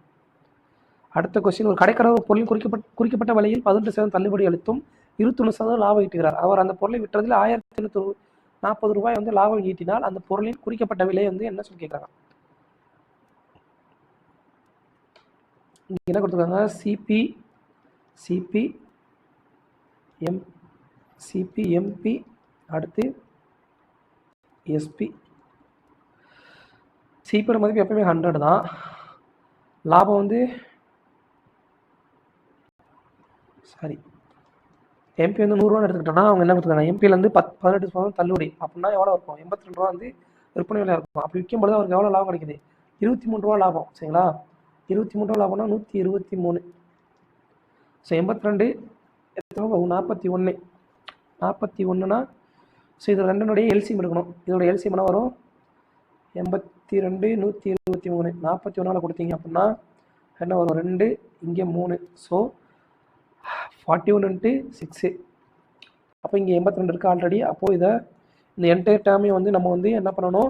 அடுத்த கொஸ்டின், ஒரு கடைக்காரர் ஒரு பொருளின் குறிக்கப்பட்ட விலையில் 18% தள்ளுபடி அளித்தும் 21% லாபம் ஈட்டுகிறார். அவர் அந்த பொருளை விற்றதில் 1840 ரூபாய் வந்து லாபம் ஈட்டினால் அந்த பொருளின் குறிக்கப்பட்ட விலை வந்து என்ன சொல்லி கேட்குறாங்க. இங்கே என்ன கொடுத்துருக்காங்க, சிபி எம்பி அடுத்து எஸ்பி. சிபியோட மதிப்பு எப்பவுமே 100 தான். லாபம் வந்து எம்பி வந்து 100 ரூபா எடுத்துக்கிட்டோம்னா அவங்க என்ன கொடுத்துருக்காங்க, எம்பியிலேருந்து 18% தள்ளுபடி அப்படின்னா எவ்வளோ இருக்கும், 82 ரூபா வந்து விற்பனை விலையாக இருக்கும். அப்படி விற்கும்போது அவருக்கு எவ்வளோ லாபம் கிடைக்குது, 23 ரூபா லாபம் சரிங்களா. 23 ரூபா லாபம்னா 123. ஸோ 82 41 41னா ஸோ இது ரெண்டுனுடைய எல்சிஎம் எடுக்கணும். இதோட எல்சிஎம் என்ன வரும், 82 123 41 கொடுத்தீங்க அப்படின்னா என்ன வரும், 2 இங்கே 3 ஸோ 41 × 6. அப்போ இங்கே 82 இருக்குது ஆல்ரெடி. அப்போது இதை இந்த என்டையர் டேர்மையும் வந்து நம்ம வந்து என்ன பண்ணணும்,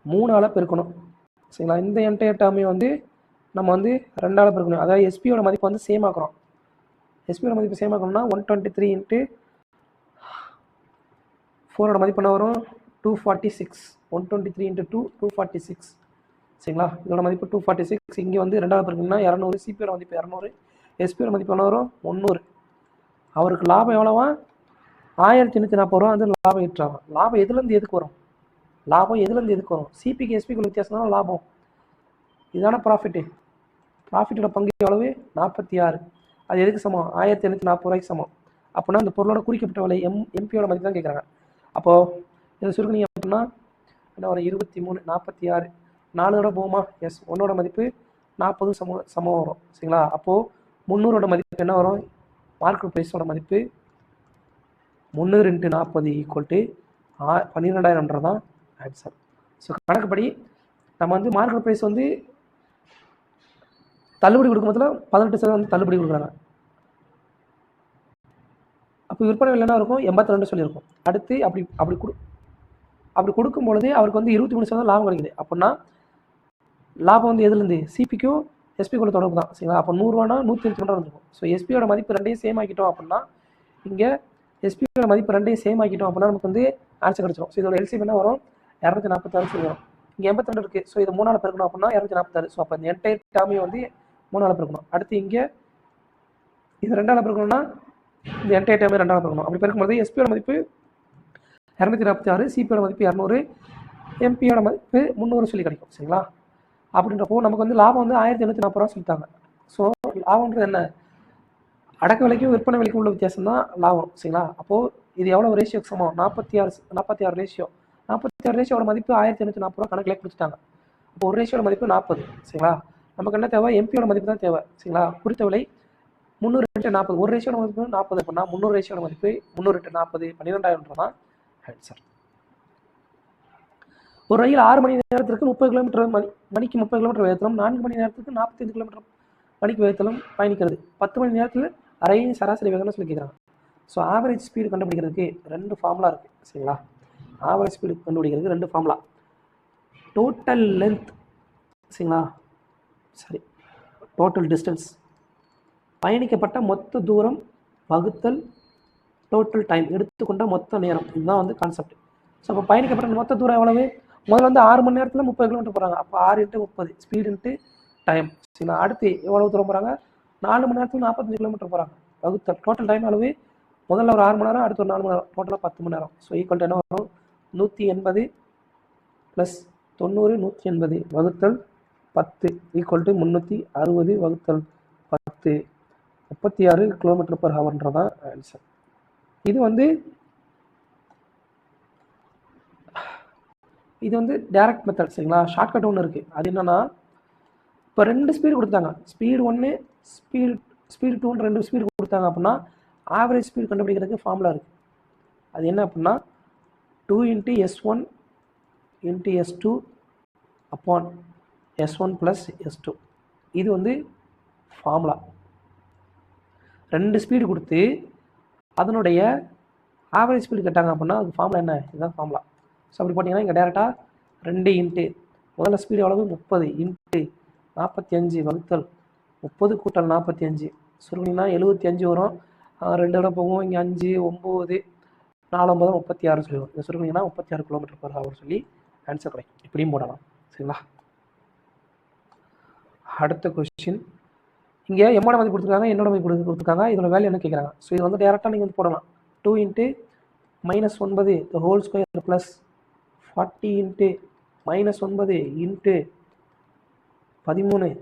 3ஆல் பெருக்கணும் சரிங்களா. இந்த என்டையர் டேர்மையும் வந்து நம்ம வந்து 2ஆல் பெருக்கணும். அதாவது எஸ்பியோட மதிப்பு வந்து சேம் ஆக்குறோம். எஸ்பியோட மதிப்பு சேம் ஆக்கணும்னா 123 × 4 மதிப்பு என்ன வரும், 246. 123 × 2 246 சரிங்களா. இதோட மதிப்பு 246. இங்கே வந்து 2ஆல் பெருக்கணும்னா 200. சிபியோட மதிப்பு 200. எஸ்பியோட மதிப்பு என்ன வரும், 300. அவருக்கு லாபம் எவ்வளோவா, 1840 ரூபா வந்து லாபம் ஈட்டுறாங்க. லாபம் எதுலேருந்து எதுக்கு வரும், சிபிக்கு எஸ்பிக்கு வித்தியாசம் தான் லாபம். இதுதான ப்ராஃபிட்டு. ப்ராஃபிட்டோட பங்கு எவ்வளவு, 46. அது எதுக்கு சமம், 1840 ரூபாய்க்கு சமம். அப்படின்னா அந்த பொருளோட குறிக்கப்பட்ட விலை எம்பியோட மதிப்பு தான் கேட்குறாங்க. அப்போது இதை சுருக்குனீங்க அப்படின்னா என்ன வரும், 23 46 4ஓட போகுமா, எஸ் 1ஓட மதிப்பு 40 சமம் வரும் சரிங்களா. அப்போது 300ஓட மதிப்பு என்ன வரும், மார்க்கெட் ப்ரைஸோட மதிப்பு 300 × 40 ஈக்குவல் டு 12,000 தான் ஆன்சர். ஸோ கணக்குப்படி நம்ம வந்து மார்க்கெட் ப்ரைஸ் வந்து தள்ளுபடி கொடுக்கும் போதுல 18% வந்து தள்ளுபடி கொடுக்குறாங்க. அப்போ விற்பனை விலை என்ன இருக்கும், 82 சொல்லியிருக்கும். அடுத்து அப்படி கொடுக்கும் பொழுது அவருக்கு வந்து 23% லாபம் கிடைக்குது. அப்படின்னா லாபம் வந்து எதுலேருந்து, சிபிக்கும் எஸ்பிக்குள்ள தொடர்பு தான் சரிங்களா. அப்போ 100 ரூபானா 123 ரூபா வந்துருக்கும். ஸோ எஸ்பியோட மதிப்பு ரெண்டையும் சேம் ஆக்கிட்டோம் அப்படின்னா, இங்கே எஸ்பியோட மதிப்பு ரெண்டையும் சேம் ஆக்கிட்டோம் அப்படின்னா நமக்கு வந்து ஆன்சர் கிடச்சிடும். ஸோ இதோட எல்சிஎம் என்ன வரும், 246 சொல்லி வரும். இங்கே 82 இருக்குது. ஸோ இது 3ஆல் பெருக்கணும் அப்படின்னா 246. ஸோ அப்போ இந்த என்டையர் டேர்மையும் வந்து 3ஆல் பெருக்கணும். அடுத்து இங்கே இது 2ஆல் பெருக்கணும்னா இந்த என்டையர் டேர்மையும் 2ஆல் பெருக்கணும். அப்படி பெருக்கும்போது எஸ்பியோட மதிப்பு 246, சிபியோட மதிப்பு 200, எம்பியோட மதிப்பு 300 சொல்லி கிடைக்கும் சரிங்களா. அப்படின்றப்போ நமக்கு வந்து லாபம் வந்து 1840 ரூபா சொல்லிட்டாங்க. ஸோ லாபம்ன்றது என்ன, அடக்க விலைக்கும் விற்பனை விலைக்கும் உள்ள வித்தியாசம் தான் லாபம் சரிங்களா. அப்போது இது எவ்வளோ ரேஷியோக்கு சமம், 46 ரேஷியோ. 46 ரேஷியோட மதிப்பு 1840 ரூபா கணக்கிலே கொடுத்துட்டாங்க. அப்போ ஒரு ரேஷியோட மதிப்பு 40 சரிங்களா. நமக்கு என்ன தேவை, எம்பியோட மதிப்பு தான் தேவை சரிங்களா. குறித்த விலை 300 × 40, ஒரு ரேஷியோட மதிப்பு 40 அப்படின்னா 300 ரேஷியோட மதிப்பு 300 × 40 12,000 தான் ஆன்சர். ஒரு ரயில் 6 மணி நேரத்திற்கு 30 கிலோமீட்டர் மணிக்கு 30 கிலோமீட்டர் வேகத்திலும் 4 மணி நேரத்துக்கு 45 கிலோமீட்டர் மணிக்கு வேகத்திலும் பயணிக்கிறது. 10 மணி நேரத்தில் ரயிலின் சராசரி வேகம்னு சொல்லி கேட்குறாங்க. ஸோ ஆவரேஜ் ஸ்பீடு கண்டுபிடிக்கிறதுக்கு 2 ஃபார்முலா இருக்குது சரிங்களா. ஆவரேஜ் ஸ்பீடு கண்டுபிடிக்கிறதுக்கு 2 ஃபார்முலா, டோட்டல் லென்த் சரிங்களா, டோட்டல் டிஸ்டன்ஸ், பயணிக்கப்பட்ட மொத்த தூரம் வகுத்தல் டோட்டல் டைம், எடுத்துக்கொண்ட மொத்த நேரம். இதுதான் வந்து கான்செப்ட். ஸோ அப்போ பயணிக்கப்பட்ட மொத்த தூரம் எவ்வளவு, முதல்ல வந்து 6 மணி நேரத்தில் 30 கிலோமீட்டர் போகிறாங்க. அப்போ 6 × 30 ஸ்பீடு × டைம் சரிங்களா. அடுத்து எவ்வளோ தூரம் போகிறாங்க, 4 மணி நேரத்தில் 45 கிலோமீட்டர் போகிறாங்க. வகுத்தல் டோட்டல் டைம் அளவு, முதல்ல ஒரு 6 மணி நேரம், அடுத்து ஒரு 4 மணி நேரம், டோட்டலாக 10 மணி நேரம். ஸோ ஈக்குவல் டு என்ன வரும், 180 + 90 180 வகுத்தல் 10 ஈக்குவல் டு 360 வகுத்தல் 10 36 km/h தான் ஆன்சர். இது வந்து இது வந்து டைரக்ட் மெத்தட் சரிங்களா. ஷார்ட்கட் ஒன்று இருக்குது. அது என்னென்னா, இப்போ 2 ஸ்பீடு கொடுத்தாங்க, ஸ்பீடு 1 ஸ்பீடு 2ன்னு 2 ஸ்பீடு கொடுத்தாங்க அப்படின்னா ஆவரேஜ் ஸ்பீடு கண்டுபிடிக்கிறதுக்கு ஃபார்முலா இருக்குது. அது என்ன அப்படின்னா 2 × S1 × S2 upon S1 + S2. இது வந்து ஃபார்முலா. 2 ஸ்பீடு கொடுத்து அதனுடைய ஆவரேஜ் ஸ்பீடு கேட்டாங்க அப்படின்னா அது ஃபார்முலா என்ன, இதுதான் ஃபார்முலா. ஸோ அப்படி பார்த்தீங்கன்னா இங்கே டேரெக்டாக 2 × முதல்ல ஸ்பீடு எவ்வளவு 30 × 45 வகுத்தல் 30 கூட்டல் 45 சுருங்கினா 75 வரும். 2 இடம் போகும், இங்கே 5 9 4 9 36 சொல்லுவோம். இதை சுருங்கினா 36 km/h சொல்லி ஆன்சர் கிடைக்கும். இப்படியும் போடலாம் சரிங்களா. அடுத்த கொஸ்டின், இங்கே எம்மோட மதிப்பு கொடுத்துருக்காங்க, என்னோட மதிப்பு கொடுத்துருக்காங்க, இதோட வேல்யூ என்ன கேட்குறாங்க. ஸோ இது வந்து டேரெக்டாக நீங்கள் வந்து போடலாம். 2 × -9 the whole square plus 40 × -9 × 13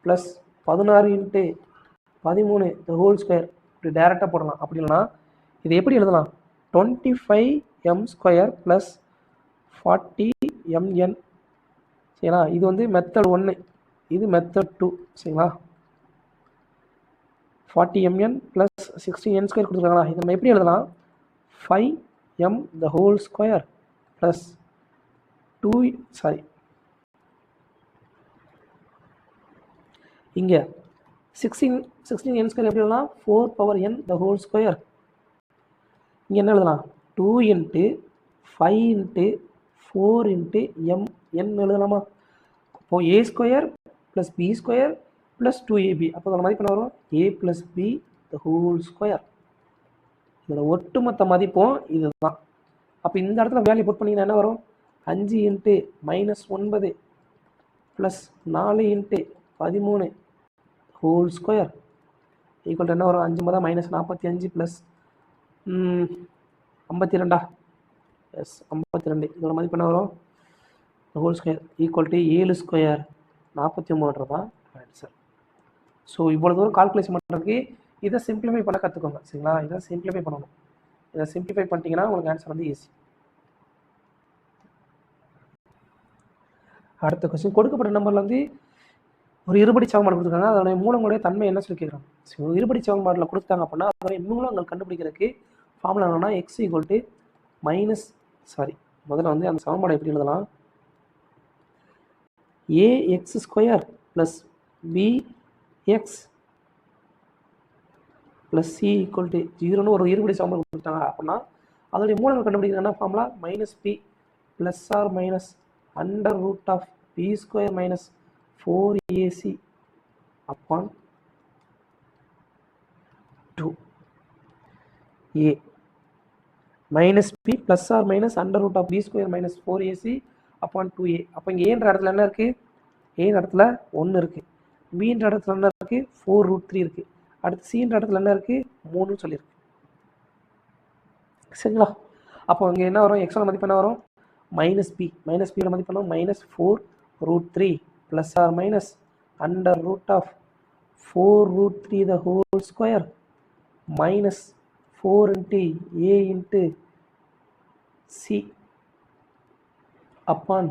plus 16 × 13 the whole square. இப்படி டேரெக்டாக போடலாம். அப்படி இல்லைனா இது எப்படி எழுதலாம், 25m² plus 40mn சரிங்களா. இது வந்து மெத்தட் 1, இது மெத்தட் 2 சரிங்களா. 40mn plus 16n² கொடுத்துருக்காங்களா. இதை நம்ம எப்படி எழுதலாம், 5m the whole square plus 2 இங்கே 16n² எப்படி எழுதலாம், 4n the whole square. இங்கே என்ன எழுதலாம், 2 × 5 × 4 × mn எழுதலாமா. அப்போது a² + b² + 2ab. அப்போ அதோட மதிப்பு என்ன வரும், a + b the whole square. இதோட ஒட்டுமொத்த மதிப்பும் இதுதான். அப்போ இந்த இடத்துல வேல்யூ புட் பண்ணிங்கன்னா என்ன வரும், 5 × -9 + 4 × 13 whole square ஈக்குவல் என்ன வரும், 5 -45 + 52 எஸ் 52. இதோட மதிப்பு என்ன வரும், ஹோல் ஸ்கொயர் ஈக்குவல் டு 7² 49 தான் ஆன்சர். ஸோ இவ்வளோ தூரம் கால்குலேஷன் பண்ணுறதுக்கு இதை சிம்பிளிஃபை பண்ண கற்றுக்கோங்க சரிங்களா. இதை சிம்பிளிஃபை பண்ணணும். இதை சிம்பிளிஃபை பண்ணிட்டீங்கன்னா உங்களுக்கு ஆன்சர் வந்து ஈஸி. அடுத்த கொஸ்டின், கொடுக்கப்பட்ட நம்பரில் வந்து ஒரு இருபடி சமன்பாடு கொடுத்துருக்காங்க, அதோடைய மூலங்களுடைய தன்மை என்ன சொல்லி கேட்குறாங்க. ஸோ இருபடி சமன்பாட்டில் கொடுத்தாங்க அப்படின்னா அதோடைய மூலங்கள் கண்டுபிடிக்கிறதுக்கு ஃபார்முலா என்னன்னா x = முதல்ல வந்து அந்த சமன்பாடு எப்படி எழுதலாம், ax² + bx + c = 0ன்னு ஒரு இருபடி சமன்பாடு கொடுத்தாங்க அப்படின்னா அதோடைய மூலங்கள் கண்டுபிடிக்கிறதுனா formula -p ± √b² - 4ac upon 2a -p ± √b² - 4ac upon 2a. அப்போ இங்கே ஏன்ற இடத்துல என்ன இருக்குது, ஏன்ற இடத்துல 1 இருக்குது, பின்ற இடத்துல என்ன இருக்குது 4√3 இருக்குது, அடுத்து சின்ற இடத்துல என்ன இருக்குது 3ன்னு சொல்லியிருக்கு சரிங்களா. அப்போ இங்கே என்ன வரும், எக்ஸோட மதிப்பு என்ன வரும், -p -p மதிப்பு என்ன, -4√3 ± √4√3 the whole square -4 × a × c upon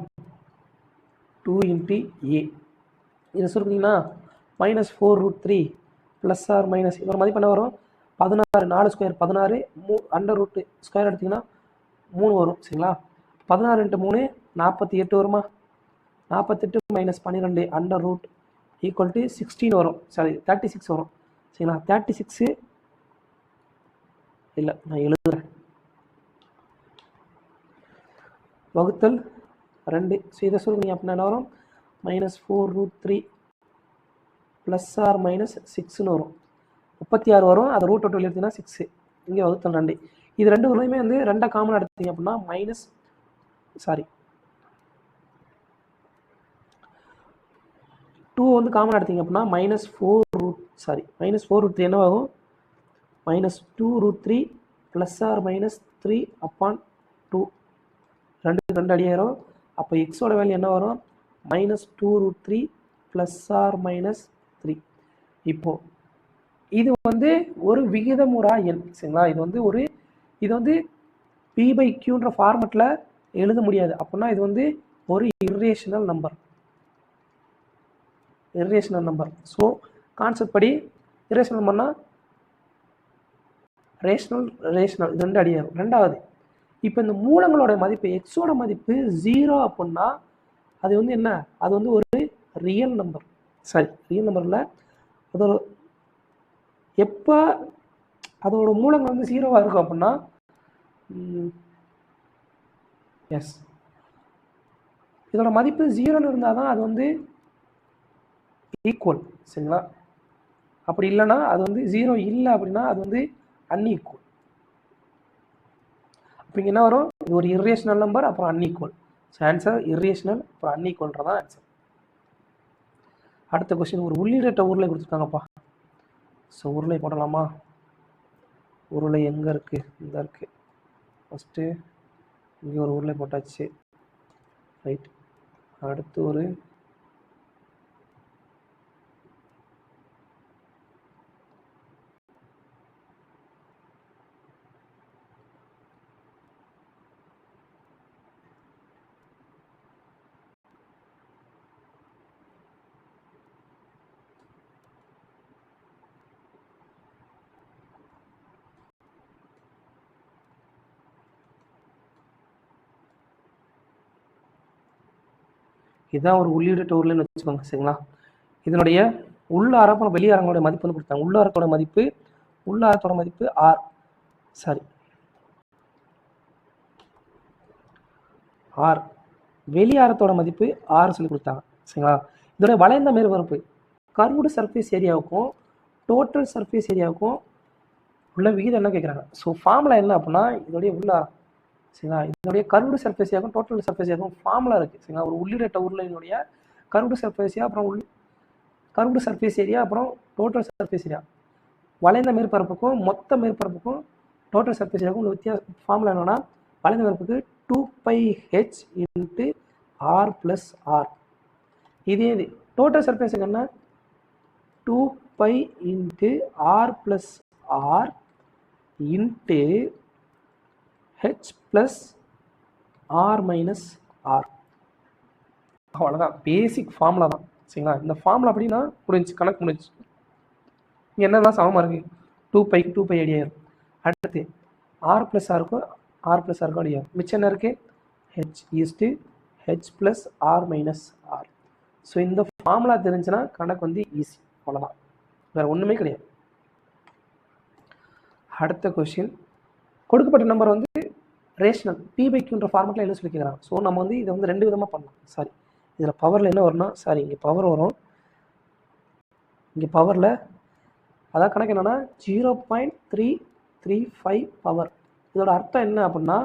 2 × a. இதை சுருக்கிங்கன்னா -4√3 ± இதோட மதிப்பு என்ன வரும், 16 4² 16 √² எடுத்திங்கன்னா 3 வரும் சரிங்களா. 16 × 3 48 வருமா, 48 - 12 √ = 16 வரும், சாரி 36 வரும் சரிங்களா. 36 இல்லை நான் எழுதுறேன், வகுத்தல் 2. ஸோ இதை சொல்லுங்க அப்படின்னா என்ன வரும், -4√3 ± 6ன்னு வரும், 36 வரும். அதை ரூட் 2 எடுத்தீங்கன்னா 6, இங்கே வகுத்தல் 2. இது ரெண்டு ஊர்லையுமே வந்து 2 காமன் எடுத்தீங்க அப்படின்னா -2 வந்து காமன் எடுத்தீங்க அப்படின்னா -4√3 என்ன ஆகும், -2√3 ± 3 upon 2 2 அடியாயிரும். அப்போ எக்ஸோட வேல்யூ என்ன வரும், -2√3 ± 3. இப்போ இது வந்து ஒரு விகிதமுறா எண் சரிங்களா. இது வந்து p/qன்ற ஃபார்மெட்டில் எழுத முடியாது. அப்படின்னா இது வந்து ஒரு இர்ரேஷனல் நம்பர். ஸோ கான்செப்ட் படி இர்ரேஷனல் நம்பர்னா ரேஷனல் இது 2 அடியாகும். ரெண்டாவது, இப்போ இந்த மூலங்களோட மதிப்பு எக்ஸோட மதிப்பு 0 அப்படின்னா அது வந்து என்ன, அது வந்து ஒரு ரியல் நம்பர். ரியல் நம்பரில் அதோட எப்போ அதோட மூலங்கள் வந்து 0வாக இருக்கும் அப்படின்னா எஸ் இதோட மதிப்பு 0ன்னு இருந்தால் தான் அது வந்து ஈக்குவல். சரிங்களா? அப்படி இல்லைன்னா அது வந்து 0 இல்லை அப்படின்னா அது வந்து அன்ஈக்குவல். அப்போ இங்கே என்ன வரும், இது ஒரு இர்ரேஷனல் நம்பர் அப்புறம் அன்ஈக்குவல். ஸோ ஆன்சர் இர்ரேஷனல் அப்புறம் அன்ஈக்குவல்ன்றதான் ஆன்சர். அடுத்த கொஸ்டின், ஒரு உள்ளீடற்ற உருளை கொடுத்துருக்காங்கப்பா. ஸோ உருளை போடலாமா? உருளை எங்கே இருக்குது? இந்த இருக்குது. ஃபஸ்ட்டு இங்கே ஒரு உருளை போட்டாச்சு. ரைட். அடுத்து ஒரு இதுதான் ஒரு உள்ளீடற்ற உருளைன்னு வச்சுக்கோங்க. சரிங்களா? இதனுடைய உள்ள ஆரம் வெளி ஆரங்களோட மதிப்பு வந்து கொடுத்தாங்க. உள்ள ஆரத்தோட மதிப்பு ஆர். ஆர். வெளி ஆரத்தோட மதிப்பு ஆர் சொல்லி கொடுத்தாங்க. சரிங்களா? இதோட வளைந்த மேற்பரப்பு கர்வ்டு சர்ஃபேஸ் ஏரியாவுக்கும் டோட்டல் சர்ஃபேஸ் ஏரியாவுக்கும் உள்ள விகிதம் என்ன கேட்குறாங்க. ஸோ ஃபார்முலா என்ன அப்படின்னா இதோடைய உள்ள ஆரம். சரிங்களா? இதனுடைய கர்வ்டு சர்ஃபேஸ் ஏரியாவுக்கும் டோட்டல் சர்ஃபேஸ் ஏரியாவுக்கும் ஃபார்முலா இருக்குது. சரிங்களா? ஒரு உள்ளிடற்ற உருளையினுடைய கர்வ்டு சர்ஃபேஸ் ஏரியா அப்புறம் கர்வ்டு சர்ஃபேஸ் ஏரியா அப்புறம் டோட்டல் சர்ஃபேஸ் ஏரியா, வளைந்த மேற்பரப்புக்கும் மொத்த மேற்பரப்புக்கும் டோட்டல் சர்ஃபேஸ் ஏரியாவுக்கும் உள்ள வித்தியாசம் ஃபார்முலா என்னன்னா, வளைந்த மேற்பரப்புக்கு 2πh × r+r. இதே டோட்டல் சர்ஃபேஸ் என்ன, 2π × r+r × h+r-r. அவ்வளோதான், பேசிக் ஃபார்முலா தான். சரிங்களா? இந்த ஃபார்முலா அப்படின்னா முடிஞ்சு, கணக்கு முடிஞ்சு. இங்கே என்னதான் சமமாக இருக்குது, 2πக்கு 2π அடியாயிரும். அடுத்து r+r-க்கும் அடியாகும். மிச்சம் என்ன இருக்குது, h+r-r. ஸோ இந்த ஃபார்முலா தெரிஞ்சுன்னா கணக்கு வந்து ஈஸி. அவ்வளோதான், வேறு ஒன்றுமே கிடையாது. அடுத்த கொஸ்டின், கொடுக்கப்பட்ட நம்பர் வந்து ரேஷனல் p/qன்ற ஃபார்மெட்டில் எழுத சொல்லி கேட்குறாங்க. ஸோ நம்ம வந்து இதை வந்து 2 விதமாக பண்ணலாம். இதில் பவரில் என்ன வரும்னா, இங்கே பவர் வரும். இங்கே பவரில் அதான் கணக்கு என்னென்னா 0.335 பவர். இதோட அர்த்தம் என்ன அப்படின்னா,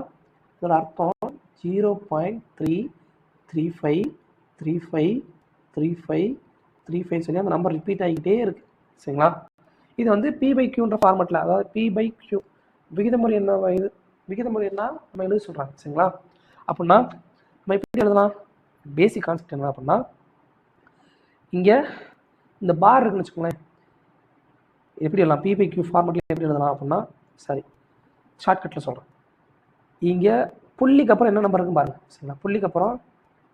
இதோட அர்த்தம் 0.335 சொல்லி அந்த நம்பர் ரிப்பீட் ஆகிக்கிட்டே இருக்குது. சரிங்களா? இது வந்து p/qன்ற ஃபார்மெட்டில், அதாவது p/q விகிதமுறை என்ன நம்ம எழுத சொல்கிறாங்க. சரிங்களா? அப்படின்னா நம்ம எப்படி எழுதலாம், பேசிக் கான்செப்ட் என்ன அப்படின்னா, இங்கே இந்த பார் இருக்குன்னு வச்சுக்கோங்களேன். எப்படி எழுதலாம், p/q ஃபார்மெட்டில் எப்படி எழுதலாம் அப்படின்னா, ஷார்ட்கட்டில் சொல்கிறேன். இங்கே புள்ளிக்கு அப்புறம் என்ன நம்பர் இருக்குன்னு பாருங்கள். சரிங்களா? புள்ளிக்கு அப்புறம்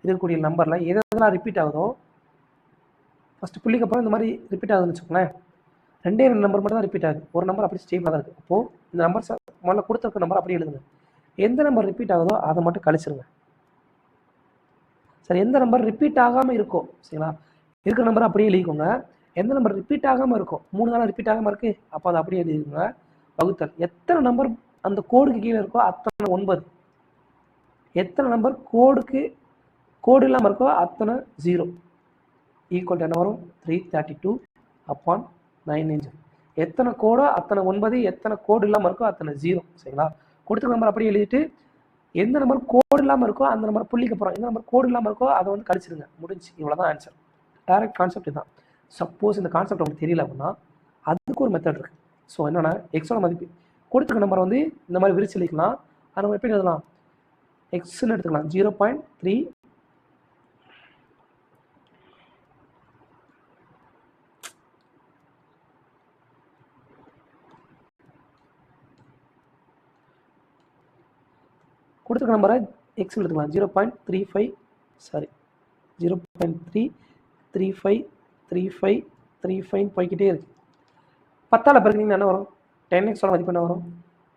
இருக்கக்கூடிய நம்பரில் எதெல்லாம் ரிப்பீட் ஆகுதோ, ஃபஸ்ட்டு புள்ளிக்கு அப்புறம் இந்த மாதிரி ரிப்பீட் ஆகுதுன்னு வச்சுக்கோங்களேன். 2 நம்பர் மட்டும் தான் ரிப்பீட் ஆகுது. ஒரு நம்பர் அப்படி ஸ்டேபிளாக தான் இருக்குது. அப்போது இந்த நம்பர் முதல்ல கொடுத்துருக்க நம்பர் அப்படியே எழுதுங்க. எந்த நம்பர் ரிப்பீட் ஆகுதோ அதை மட்டும் கழிச்சிருங்க. எந்த நம்பர் ரிப்பீட் ஆகாமல் இருக்கோ, சரிங்களா, இருக்கிற நம்பர் அப்படியே எழுதிக்கோங்க. எந்த நம்பர் ரிப்பீட் ஆகாமல் இருக்கும், 3 நாளாக ரிப்பீட் ஆகாமல் இருக்குது, அப்போ அதை அப்படியே எழுதிக்கோங்க. வகுத்தல் எத்தனை நம்பர் அந்த கோடுக்கு கீழே இருக்கோ அத்தனை 9. எத்தனை நம்பர் கோடு இல்லாமல் இருக்கோ அத்தனை 0. ஈக்குவல் என்ன வரும், 332/9. எத்தனை கோடோ அத்தனை 9, எத்தனை கோடு இல்லாமல் இருக்கோ அத்தனை 0. சரிங்களா? கொடுத்த நம்பர் அப்படியே எழுதிட்டு எந்த நம்பர் கோடு இல்லாமல் இருக்கோ அந்த நம்பர் புள்ளிக்கு அப்புறம் எந்த நம்பர் கோடு இல்லாமல் இருக்கோ அதை வந்து கழிச்சிருங்க. முடிஞ்சு, இவ்வளோதான் ஆன்சர். டைரக்ட் கான்செப்ட் தான். சப்போஸ் இந்த கான்செப்ட் உங்களுக்கு தெரியல அப்படின்னா அதுக்கு ஒரு மெத்தட் இருக்குது. ஸோ என்னென்னா, எக்ஸோட மதிப்பு கொடுத்துருக்க நம்பரை வந்து இந்த மாதிரி விரிச்சு எழுதிக்கலாம். அது நம்ம எப்படி எழுதலாம், எக்ஸ்ன்னு எடுத்துக்கலாம். 0.3 கொடுத்துருக்க நம்பரை எக்ஸ் எடுத்துக்கலாம் 0.35 சாரி 0.335 போய்கிட்டே இருக்கு. 10ஆல் பெருக்கிங்கன்னா என்ன வரும்? 10x மதிப்பு என்ன வரும்?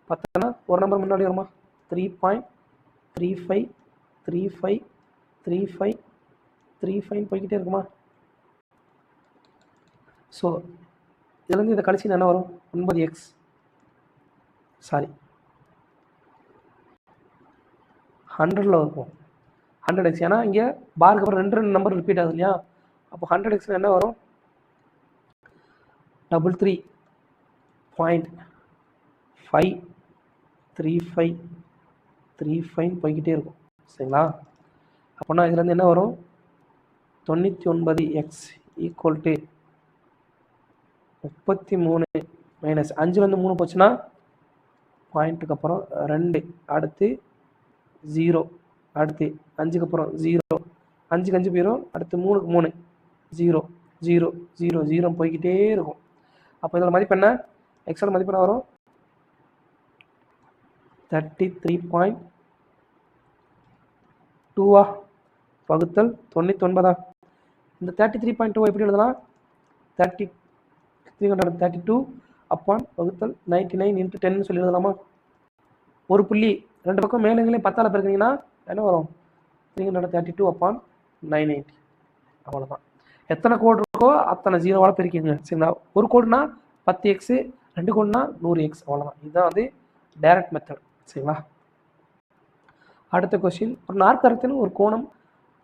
10னா ஒரு நம்பர் முன்னாடி வருமா? 3.35 போய்கிட்டே இருக்குமா? ஸோ இதுலேருந்து இதை கழிச்சு என்ன வரும்? 9x சாரி 100ல் இருக்கும் 100x. ஏன்னா இங்கே பாருக்கு அப்புறம் ரெண்டு நம்பர் ரிப்பீட் ஆகுது இல்லையா? அப்போ 100x என்ன வரும்? 33.535 போய்கிட்டே இருக்கும். சரிங்களா? அப்போனா இதுலேருந்து என்ன வரும்? 99x ஈக்குவல் டு 33 மைனஸ் 5லேருந்து 3 போச்சுன்னா பாயிண்ட்டுக்கு அப்புறம் 2, அடுத்து 0, அடுத்து 5க்கு அப்புறம் 0, 5க்கு 5 போயிடும், அடுத்து 3க்கு 3, 0 0 0 0 போய்கிட்டே இருக்கும். அப்போ இதோட மதிப்பு என்ன? எக்ஸோட மதிப்பு என்ன வரும்? 33.2 வகுத்தல் 99. இந்த 33.2 எப்படி எழுதலாம்? 332 அப்பான் வகுத்தல் 99 × 10 சொல்லி எழுதலாமா? ஒரு புள்ளி ரெண்டு பக்கம் மேலுங்களே 10ஆல் பெருக்கினீங்கன்னா என்ன வரும்? 332 அப்பான் 990. அவ்வளோதான். எத்தனை கோடு இருக்கோ அத்தனை 0வால் பெருக்கிங்க. சரிங்களா? ஒரு கோடுனா 10x, 2 கோடுனா 100x. அவ்வளோதான். இதுதான் வந்து டைரக்ட் மெத்தட். சரிங்களா? அடுத்த கொஸ்டின், ஒரு நாற்கரத்தில் ஒரு கோணம்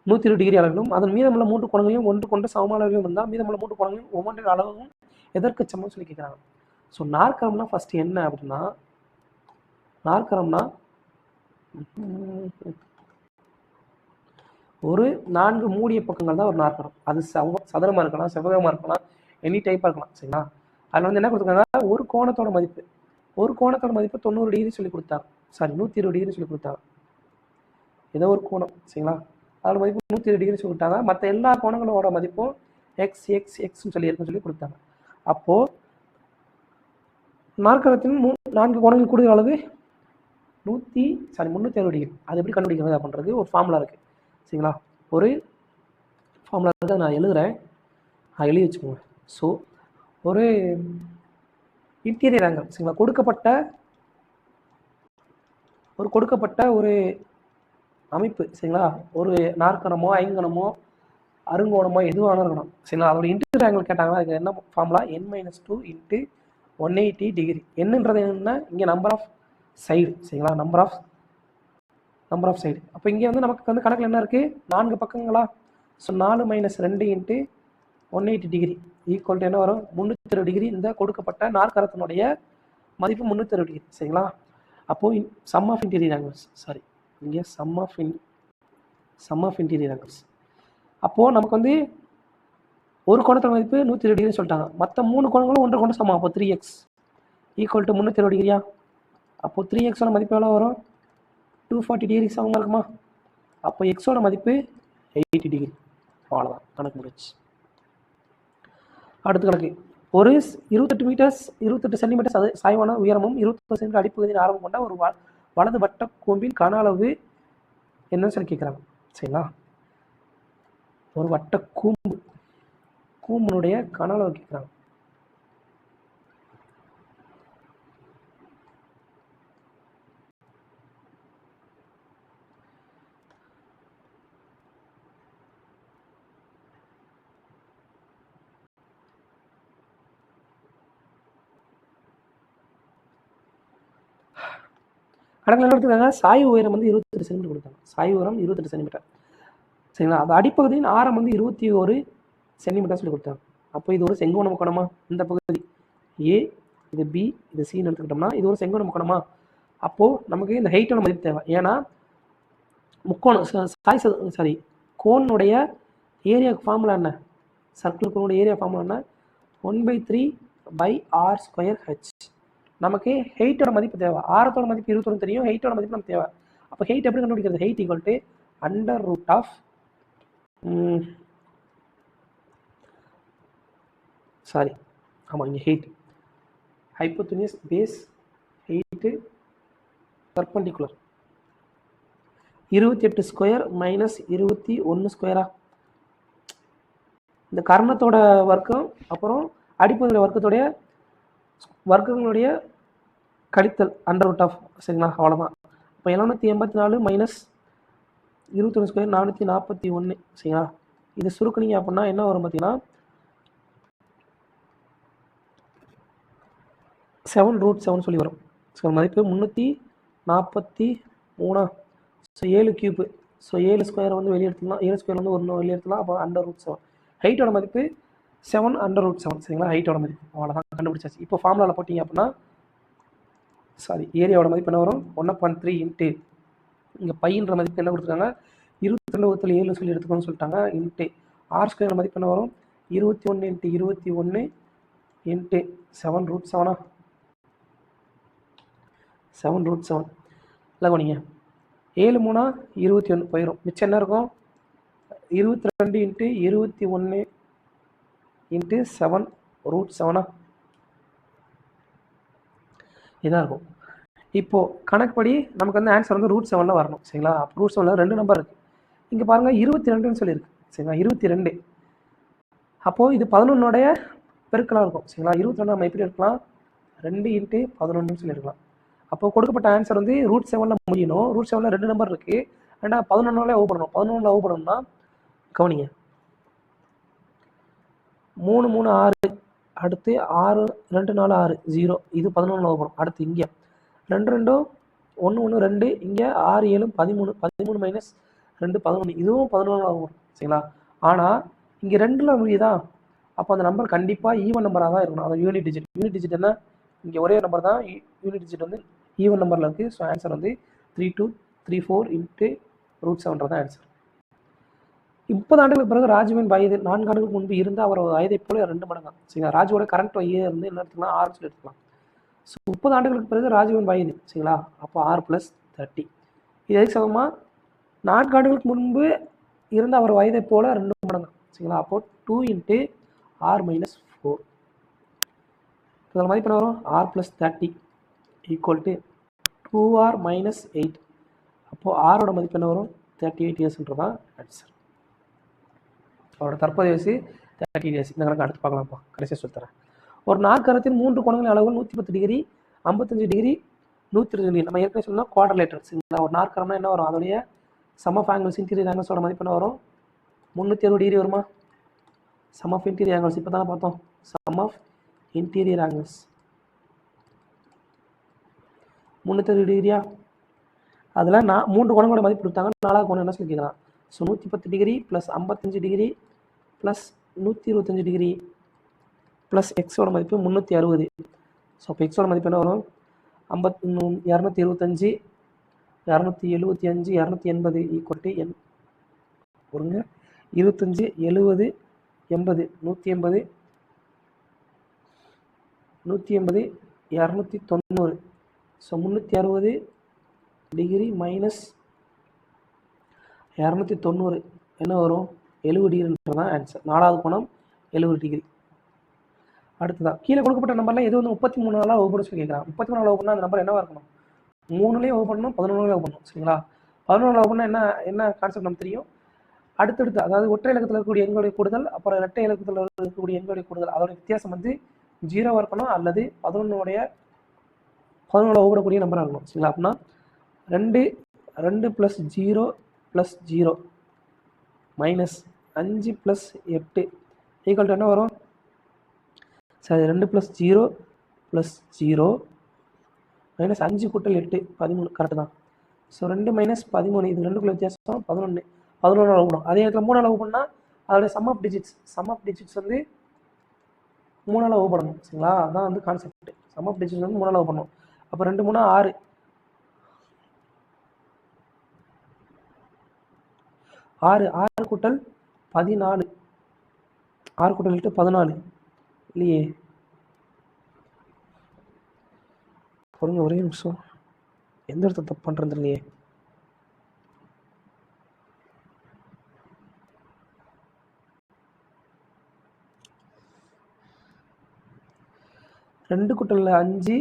120 டிகிரி அளவிலும் அதன் மீதமுள்ள 3 கோணங்களையும் ஒன்று கொண்டு சமமான அளவிலும் இருந்தால் மீதமுள்ள 3 கோணங்களையும் ஒவ்வொன்றின் அளவும் எதற்கு சமம் சொல்லி கேட்குறாங்க. ஸோ நாற்கரம்னா ஃபர்ஸ்ட் என்ன அப்படின்னா, நாற்கரம்னா ஒரு 4 மூடிய பக்கங்கள் தான் ஒரு நாற்கரம். அது சதுரமாக இருக்கலாம், செவ்வகமாக இருக்கலாம், எனி டைப்பாக இருக்கலாம். சரிங்களா? அதில் வந்து என்ன கொடுத்துருக்காங்க? ஒரு கோணத்தோட மதிப்பு 90 டிகிரி சொல்லி கொடுத்தாங்க. சாரி 120 டிகிரி சொல்லி கொடுத்தாங்க. ஏதோ ஒரு கோணம். சரிங்களா? அதோட மதிப்பு 120 டிகிரி சொல்லி கொடுத்தாங்க. மற்ற எல்லா கோணங்களோட மதிப்பும் எக்ஸ் எக்ஸ் எக்ஸ்ன்னு சொல்லி இருக்குன்னு சொல்லி கொடுத்தாங்க. அப்போது நாற்கரத்தின் 4 கோணங்கள் கூடிய அளவு 360 டிகிரி. அது எப்படி கண்டுபிடிக்கிறது அப்படின்றது ஒரு ஃபார்முலா இருக்குது. சரிங்களா? ஒரு ஃபார்முலா இருக்குது, நான் எழுதுகிறேன், எழுதி வச்சுக்கோங்க. ஸோ ஒரு இன்டீரியர் ஆங்கிள். சரிங்களா? கொடுக்கப்பட்ட ஒரு அமைப்பு. சரிங்களா? ஒரு நாற்கரமோ ஐங்கணமோ அருங்கோணமோ எதுவான இருக்கணும். சரிங்களா? அதோட இன்டீரியர் ஆங்கிள் கேட்டாங்கன்னா அதுக்கு என்ன ஃபார்முலா? n-2 × 180 degree. என்னன்றது என்ன? இங்கே நம்பர் ஆஃப் சைடு. சரிங்களா? Number of side. அப்போ இங்கே வந்து நமக்கு வந்து கணக்கில் என்ன இருக்குது? 4 பக்கங்களா? ஸோ 4 - 2 × 180 டிகிரி ஈக்குவல் டு என்ன வரும்? 360 டிகிரி. இந்த கொடுக்கப்பட்ட நாற்கரத்தினுடைய மதிப்பு 360 டிகிரி. சரிங்களா? அப்போது sum of interior angles, sorry இங்கே சம் ஆஃப் இன்டீரியர் ஆங்கிள்ஸ். அப்போது நமக்கு வந்து ஒரு கோணத்தோட மதிப்பு 120 டிகிரி சொல்லிட்டாங்க. மற்ற 3 கோணங்களும் ஒன்று கொண்டு சமம். அப்போ 3x ஈக்குவல் டு 360 டிகிரியா? அப்போது 3xோட மதிப்பு எவ்வளோ வரும்? 240 டிகிரி சமமாக இருக்குமா? அப்போ எக்ஸோட மதிப்பு 80 டிகிரி. அவ்வளோதான், கணக்கு முடிச்சு. அடுத்த கணக்கு, ஒரு 28 சென்டிமீட்டர் சாய்வான உயரமும் 20 சென்டிமீட்டர் அடிப்பகுதியின் ஆரம்பம் கொண்ட ஒரு வலது வட்ட கூம்பின் கன அளவு என்னன்னு சொல்லி கேட்குறாங்க. சரிங்களா? ஒரு வட்ட கூம்பினுடைய கன அளவு கேட்குறாங்க. கணக்கில் என்ன எடுத்துக்காங்க? சாய்வு உயரம் வந்து 28 சென்டிமீட்டர் கொடுத்தாங்க. சாய்வு உயரம் 28 சென்டிமீட்டர். சரிங்களா? அது அடிப்பகுதியின் ஆரம் வந்து 21 சென்டிமீட்டர் சொல்லி கொடுத்தாங்க. அப்போ இது ஒரு செங்கோண முக்கோணமா? இந்த பகுதி ஏ, இது பி, இது சின்னு எடுத்துக்கிட்டோம்னா இது ஒரு செங்கோண முக்கோணமா? அப்போது நமக்கு இந்த ஹைட்டோட மதிப்பு தேவை. ஏன்னா முக்கோணம் கோனுடைய ஏரியா ஃபார்முலா என்ன? சர்க்கிள் கோனுடைய ஏரியா ஃபார்முலா என்ன? 1/3/r²h. நமக்கு ஹைட்டோட மதிப்பு தேவை. ஆரத்தோட மதிப்பு 21 தெரியும், ஹைட்டோட மதிப்பு நமக்கு தேவை. அப்போ ஹைட் எப்படி கண்டுபிடிக்கிறது? ஹைட் ஈக்குவல் டு √, சாரி ஆமாம், இங்கே height hypotenuse base height perpendicular 28 square minus 21 ஸ்கொயரா? இந்த கர்ணத்தோட வர்க்கம் அப்புறம் அடிப்பகுதியோட வர்க்கத்தோடைய வர்க்கங்களுடைய கழித்தல் அண்டர் ரூட் ஆஃப், சரிங்களா? அவ்வளோதான். இப்போ 784 மைனஸ் 21 ஸ்கொயர் 441, சரிங்களா? இது சுருக்குனீங்க அப்படின்னா என்ன வரும் பார்த்தீங்கன்னா 7√7 சொல்லி வரும். ஸோ மதிப்பு 343. So 7 cube. ஸோ 7 ஸ்கொயர் வந்து வெளியே எடுத்துக்கலாம், 7 ஸ்கொயர் வந்து 1 வெளியே எடுத்துக்கலாம். அப்போ √7. ஹைட்டோட மதிப்பு 7 √7, சரிங்களா? ஹைட்டோட மதிப்பு அவ்வளோதான், கண்டுபிடிச்சாச்சு. இப்போ ஃபார்முலாவில் போட்டிங்க அப்படின்னா ஏரியாவோட மதிப்பு என்ன வரும்? 1.3 இன்ட்டு இங்கே பையன்ற மதிப்பு என்ன கொடுத்துருக்காங்க? 22/7 சொல்லி எடுத்துக்கணும்னு சொல்லிட்டாங்க. இன்ட்டு ஆர் ஸ்கொயர் மதிப்பு என்ன வரும்? 21 × 21 இன்ட்டு 7√7. 7√7 இல்லை கவனிங்க, 7 3 21 போயிடும். மிச்சம் என்ன இருக்கும்? 22 × 21 இன்ட்டு 7√7 இதாக இருக்கும். இப்போது கணக்குப்படி நமக்கு வந்து ஆன்சர் வந்து √7 வரணும், சரிங்களா? அப்போ √7 2 நம்பர் இருக்குது. இங்கே பாருங்கள் 22ன்னு சொல்லியிருக்கு, சரிங்களா? 22. அப்போது இது 11உடைய பெருக்கலாக இருக்கும், சரிங்களா? 22 நம்ம எப்படி எடுக்கலாம்? 2 × 11 சொல்லியிருக்கலாம். அப்போது கொடுக்கப்பட்ட ஆன்சர் வந்து √7 முடியணும். √7 2 நம்பர் இருக்குது. ஏன்னா 11 ஓப்படணும். 11 ஓப்படணும்னா கவனிங்க, 3 3 6, அடுத்து 6 2 4 6 0, இது 11 ஓப்படும். அடுத்து இங்கே 2 2 1 1 2, இங்கே 6 7 13, 13 மைனஸ் 2 11, இதுவும் 11 ஓப்படும், சரிங்களா? ஆனால் இங்கே 2ல் முடியுதா? அப்போ அந்த நம்பர் கண்டிப்பாக ஈவன் நம்பராக தான் இருக்கணும். அது யூனிட் டிஜிட். யூனிட் டிஜிட் என்ன? இங்கே ஒரே நம்பர் தான், யூனிட் டிஜிட் வந்து ஈவன் நம்பரில் இருக்குது. ஸோ ஆன்சர் வந்து 3234 இன்ட்டு √7 தான் ஆன்சர். 30 ஆண்டுகளுக்கு பிறகு ராஜுவின் வயது 4 ஆண்டுகளுக்கு முன்பு இருந்து அவர் வயதை போல 2 மடங்கு, சரிங்களா? ராஜுவோட கரண்ட் வயது வந்து என்ன எடுத்துக்கலாம்? 6 சொல்லி எடுத்துக்கலாம். ஸோ 30 ஆண்டுகளுக்கு பிறகு ராஜுவின் வயது, சரிங்களா? அப்போ 6 + 30. இது எதுக்கு சமமாக? 4 ஆண்டுகளுக்கு முன்பு இருந்து அவர் வயதை போல 2 மடங்கு, சரிங்களா? அப்போது 2 × r - 4. இதோட மதிப்பு என்ன வரும்? r + 30 = 2r - 8. அப்போது ஆரோட மதிப்பு என்ன வரும்? 38 இயர்ஸ்ன்றதான் ஆன்சர். அவரோட தற்போதைய வயசு 38 இயர்ஸ். இந்த கணக்கு அடுத்து பார்க்கலாம்ப்பா, கடைசியாக சொல்லித்தரேன். ஒரு நாற்கரத்தின் 3 கோணங்களின் அளவுகள் 110 டிகிரி, 55 டிகிரி, 120 டிகிரி. நம்ம ஏற்கனவே சொன்னால் குவாட்ரலேட்டர், சரிங்களா? ஒரு நாற்கரம்னா என்ன வரும்? அதோடைய சம் ஆஃப் ஆங்கிள்ஸ், இன்டீரியர் ஆங்கிள்ஸோட மதிப்பு என்ன வரும்? 360 டிகிரி வருமா? சம் ஆஃப் இன்டீரியர் ஆங்கிள்ஸ் இப்போ தானே பார்த்தோம். சம் ஆஃப் இன்டீரியர் ஆங்கிள்ஸ் 360 டிகிரியா? அதில் 3 கோணங்களோட மதிப்பு கொடுத்தாங்க. 4வது கோணம் என்ன சொல்லி கேட்கலாம்? So 110 degree plus 55 degree plus 125 degree plus எக்ஸோட மதிப்பு 360. ஸோ அப்போ எக்ஸோட மதிப்பு என்ன வரும்? 225, 275, 280 = n. ஒருங்க 25 70 80 180 180 290. ஸோ 360 டிகிரி மைனஸ் 290 என்ன வரும்? 70 டிகிரின்றதான் ஆன்சர். 4வது கோணம் 70 டிகிரி. அடுத்ததான் கீழே கொடுக்கப்பட்ட நம்பரில் எது வந்து 33 ஓப்பன் சொல்லி கேட்குறாங்க. 34 ஓப்பன்னா அந்த நம்பர் என்னவாக இருக்கணும்? 3லேயும் ஓப்பன் பண்ணணும், 11லேயும் ஓப்பன் பண்ணணும், சரிங்களா? 11 ஓப்பன்னா என்ன கான்செப்ட் நமக்கு தெரியும். அடுத்தடுத்து, அதாவது ஒற்றை இலக்கத்தில் இருக்கக்கூடிய எண்களுடைய கூடுதல், அப்புறம் இரட்டை இலக்கத்தில் இருக்கக்கூடிய எண்களுடைய கூடுதல், அதோட வித்தியாசம் வந்து 0 இருக்கணும் அல்லது 11 ஓப்படக்கூடிய நம்பராக இருக்கணும், சரிங்களா? அப்படின்னா 2 + 0 + 0 மைனஸ் 5 + 8 = என்ன வரும்? சரி, 2 + 0 + 0 மைனஸ் 5 × 8 13, கரெக்டு தான். ஸோ 2 - 13, இது 2க்குள்ள வித்தியாசம் 11. 11 ஓப்படும். அதே நேரத்தில் 3 ஓப்பன்னா அதோடைய சம் ஆஃப் டிஜிட்ஸ் வந்து 3 ஓப்படணும், சரிங்களா? அதான் வந்து கான்செப்ட். சம் ஆஃப் டிஜிட்ஸ் வந்து 3 ஓப்படணும். அப்போ 2 3 6, 6 × 14, 6 × 8 14 இல்லையே? பொறுங்க, ஒரே நிமிஷம், எந்த இடத்துல தப்பு பண்ணுறது இல்லையே. ரெண்டு கூட்டல் 5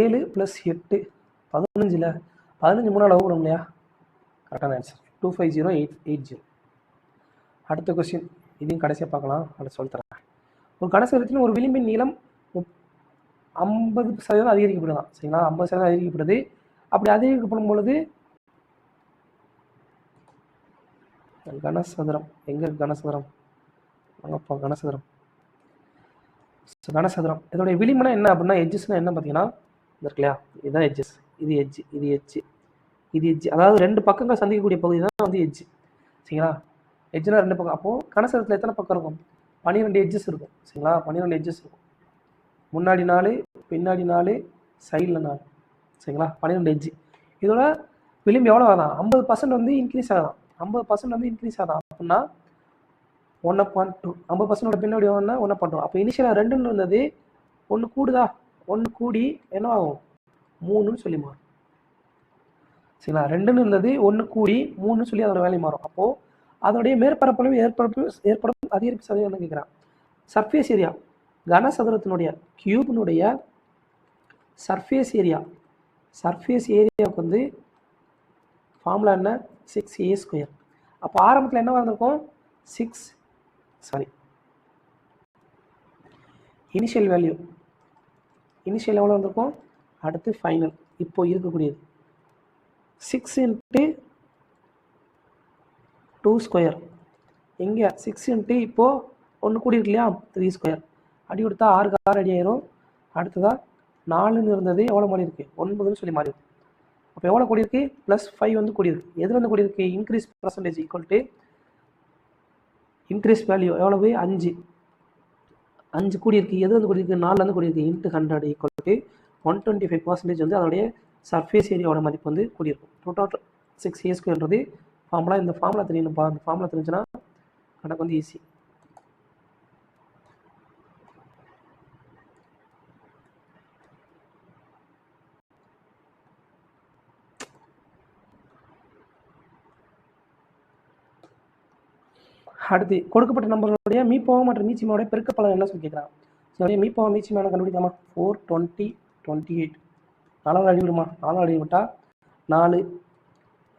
7 + 8 15. 15 3 ஓப்படும் இல்லையா? கரெக்டான ஆன்சர் 250880. அடுத்த கொஸ்டின், இதையும் கடைசியாக பார்க்கலாம், அடுத்து சொல்லித்தரேன். ஒரு கனசதுரத்தில் ஒரு விளிம்பின் நீளம் 50% அதிகரிக்கப்படுதான், சரிங்களா? 50% அதிகரிக்கப்படுது. அப்படி அதிகரிக்கப்படும் பொழுது கனசதுரம் எங்கே இருக்கு? கனசதுரம் வாங்கப்பா, கனசதுரம். கனசதுரம் இதோடைய விளிம்புனா என்ன அப்படின்னா, எட்ஜஸ்னா என்ன பார்த்தீங்கன்னா, இது இருக்கு இல்லையா, இதுதான் எட்ஜஸ். இது எட்ஜ், இது எட்ஜ், இது எட்ஜ். அதாவது ரெண்டு பக்கங்கள் சந்திக்கக்கூடிய பகுதி தான் வந்து எட்ஜ், சரிங்களா? எட்ஜ்னா ரெண்டு பக்கம். அப்போது கனசதுரத்தில் எத்தனை பக்கம் இருக்கும்? 12 எட்ஜஸ் இருக்கும், சரிங்களா? 12 எட்ஜஸ் இருக்கும். முன்னாடி 4, பின்னாடி 4, சைடில் 4, சரிங்களா? 12 எட்ஜ். இதோட விளிம்பு எவ்வளோ ஆகுதான்? 50% வந்து இன்க்ரீஸ் ஆகலாம். 50% வந்து இன்க்ரீஸ் ஆகலாம் அப்படின்னா 1.2. 50% பின்னாடி ஒன்று 1.2. அப்போ இனிஷியலாக 2ன்னு இருந்தது, 1 கூடுதா, 1 கூடி என்ன ஆகும்? 3ன்னு சொல்லி மாறும், சரிங்களா? 2ன்னு இருந்தது 1 கூடி 3ன்னு சொல்லி அதோட வேலை மாறும். அப்போது அதோடைய மேற்பரப்பளவு ஏற்படும் அதிகரிப்பு சதவீதம் கேட்குறான். சர்ஃபேஸ் ஏரியா, கனசதுரத்தினுடைய கியூபினுடைய சர்ஃபேஸ் ஏரியாவுக்கு வந்து ஃபார்முலா என்ன? 6a². அப்போ ஆரம்பத்தில் என்ன வந்திருக்கும்? இனிஷியல் வேல்யூ எவ்வளோ வந்திருக்கும்? அடுத்து ஃபைனல் இப்போ இருக்கக்கூடியது 6 × 2². எங்கே 6 × இப்போது 1 கூடி இருக்கு இல்லையா, 3² அடி கொடுத்தா 6க்கு 6 அடி ஆயிரும். அடுத்ததாக 4ன்னு இருந்தது எவ்வளோ மாறி இருக்குது? 9ன்னு சொல்லி மாறி இருக்கு. அப்போ எவ்வளோ கூடி இருக்கு? +5 வந்து கூடி இருக்கு. எது வந்து கூடி இருக்கு? Increase percentage equal to increase value எவ்வளவு? 5 கூடி இருக்கு. எது வந்து கூடி இருக்கு? 4 வந்து கூடி இருக்கு. × 100 ஈக்குவல் டு 125% வந்து அதோடைய சர்ஃபேஸ் ஏரியாவோட மதிப்பு வந்து கூடியிருக்கும். டோட்டல் 6a²ன்றது ஃபார்முலா. இந்த ஃபார்முலா தெரியணும்ப்பா. இந்த ஃபார்முலா தெரிஞ்சுன்னா கணக்கு வந்து ஈஸி. அடுத்து கொடுக்கப்பட்ட நம்பர்களுடைய மீப்போவா மற்றும் மீச்சிமாவுடைய பெருக்கப்பலன் என்ன சொல்லி கேட்குறாங்க. இதோடைய மீப்போவா மீச்சிமான கண்டுபிடிக்காமா? 4, 20, 28. 4 அடி விடுமா? 4 அடி விட்டால் 4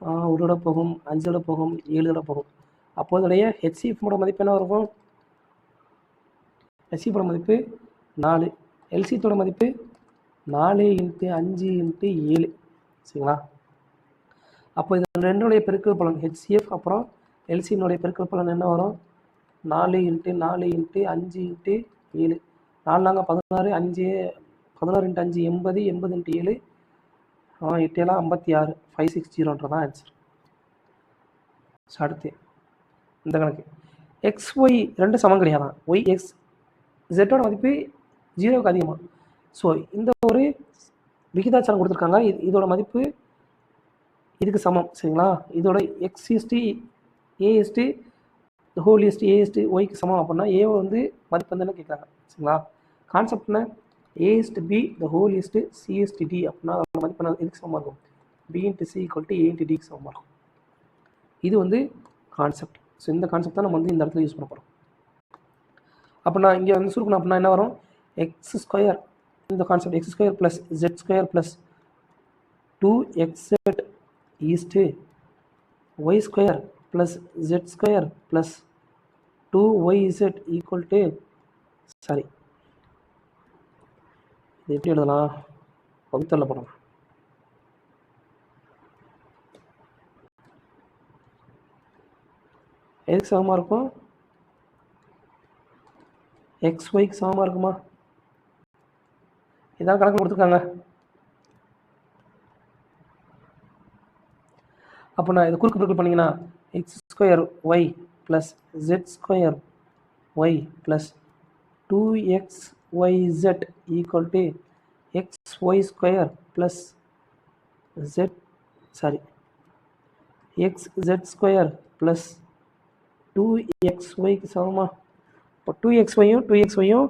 1 தடவை போகும், 5 தடவை போகும், 7 தடவை போகும். அப்போ இதோடைய ஹெச்சிஎஃபோட மதிப்பு என்ன இருக்கும்? ஹெச்சிஎஃபோட மதிப்பு 4. எல்சியத்தோட மதிப்பு 4 × 5 × 7, சரிங்களா? அப்போ இது ரெண்டுடைய பெருக்கல் பலன் ஹெச்சிஎஃப் அப்புறம் எல்சியினுடைய பெருக்கல் பலன் என்ன வரும்? 4 × 4 × 5 × 7. 4 நாங்கள் 16, 5 16 × 5 80, 80 × 7 8 7 56, 560 ஆன்சர். அடுத்து இந்த கணக்கு XY ரெண்டு சமம் கிடையாதான். YX Z மதிப்பு 0க்கு அதிகமாக. ஸோ இந்த ஒரு விகிதாச்சாரம் கொடுத்துருக்காங்க. இதோட மதிப்பு இதுக்கு சமம், சரிங்களா? இதோட x(a)(a)(y)க்கு சமம் அப்படின்னா ஏ வந்து மதிப்பு வந்து என்ன கேட்குறாங்க, சரிங்களா? கான்செப்ட் என்ன? a(b)(c)(d) அப்படின்னா அதோட மதிப்பு என்ன எதுக்கு சமமாக இருக்கும்? b × c = a × d க்கு சமமாக இருக்கும். இது வந்து கான்செப்ட். ஸோ இந்த கான்செப்ட் தான் நம்ம வந்து இந்த இடத்துல யூஸ் பண்ண போகிறோம். அப்படின்னா இங்கே வந்து சுருக்கணும் அப்படின்னா என்ன வரும்? x², இந்த concept x² + z² + 2xz y² + z² + 2yz equal to, sorry இது எப்படி எழுதலாம்? வகுத்தல்ல போடலாம். எதுக்கு சமமாக இருக்கும்? xyக்கு சமமாக இருக்குமா? இதான் கணக்கு கொடுத்துருக்காங்க. அப்போ நான் இது குறுக்கு பெருக்கல் பண்ணிங்கன்னா x² y + z² y + 2xyz equal to xy² + xz² + 2xyக்கு சமமா? இப்போ 2xyயும் 2xyயும்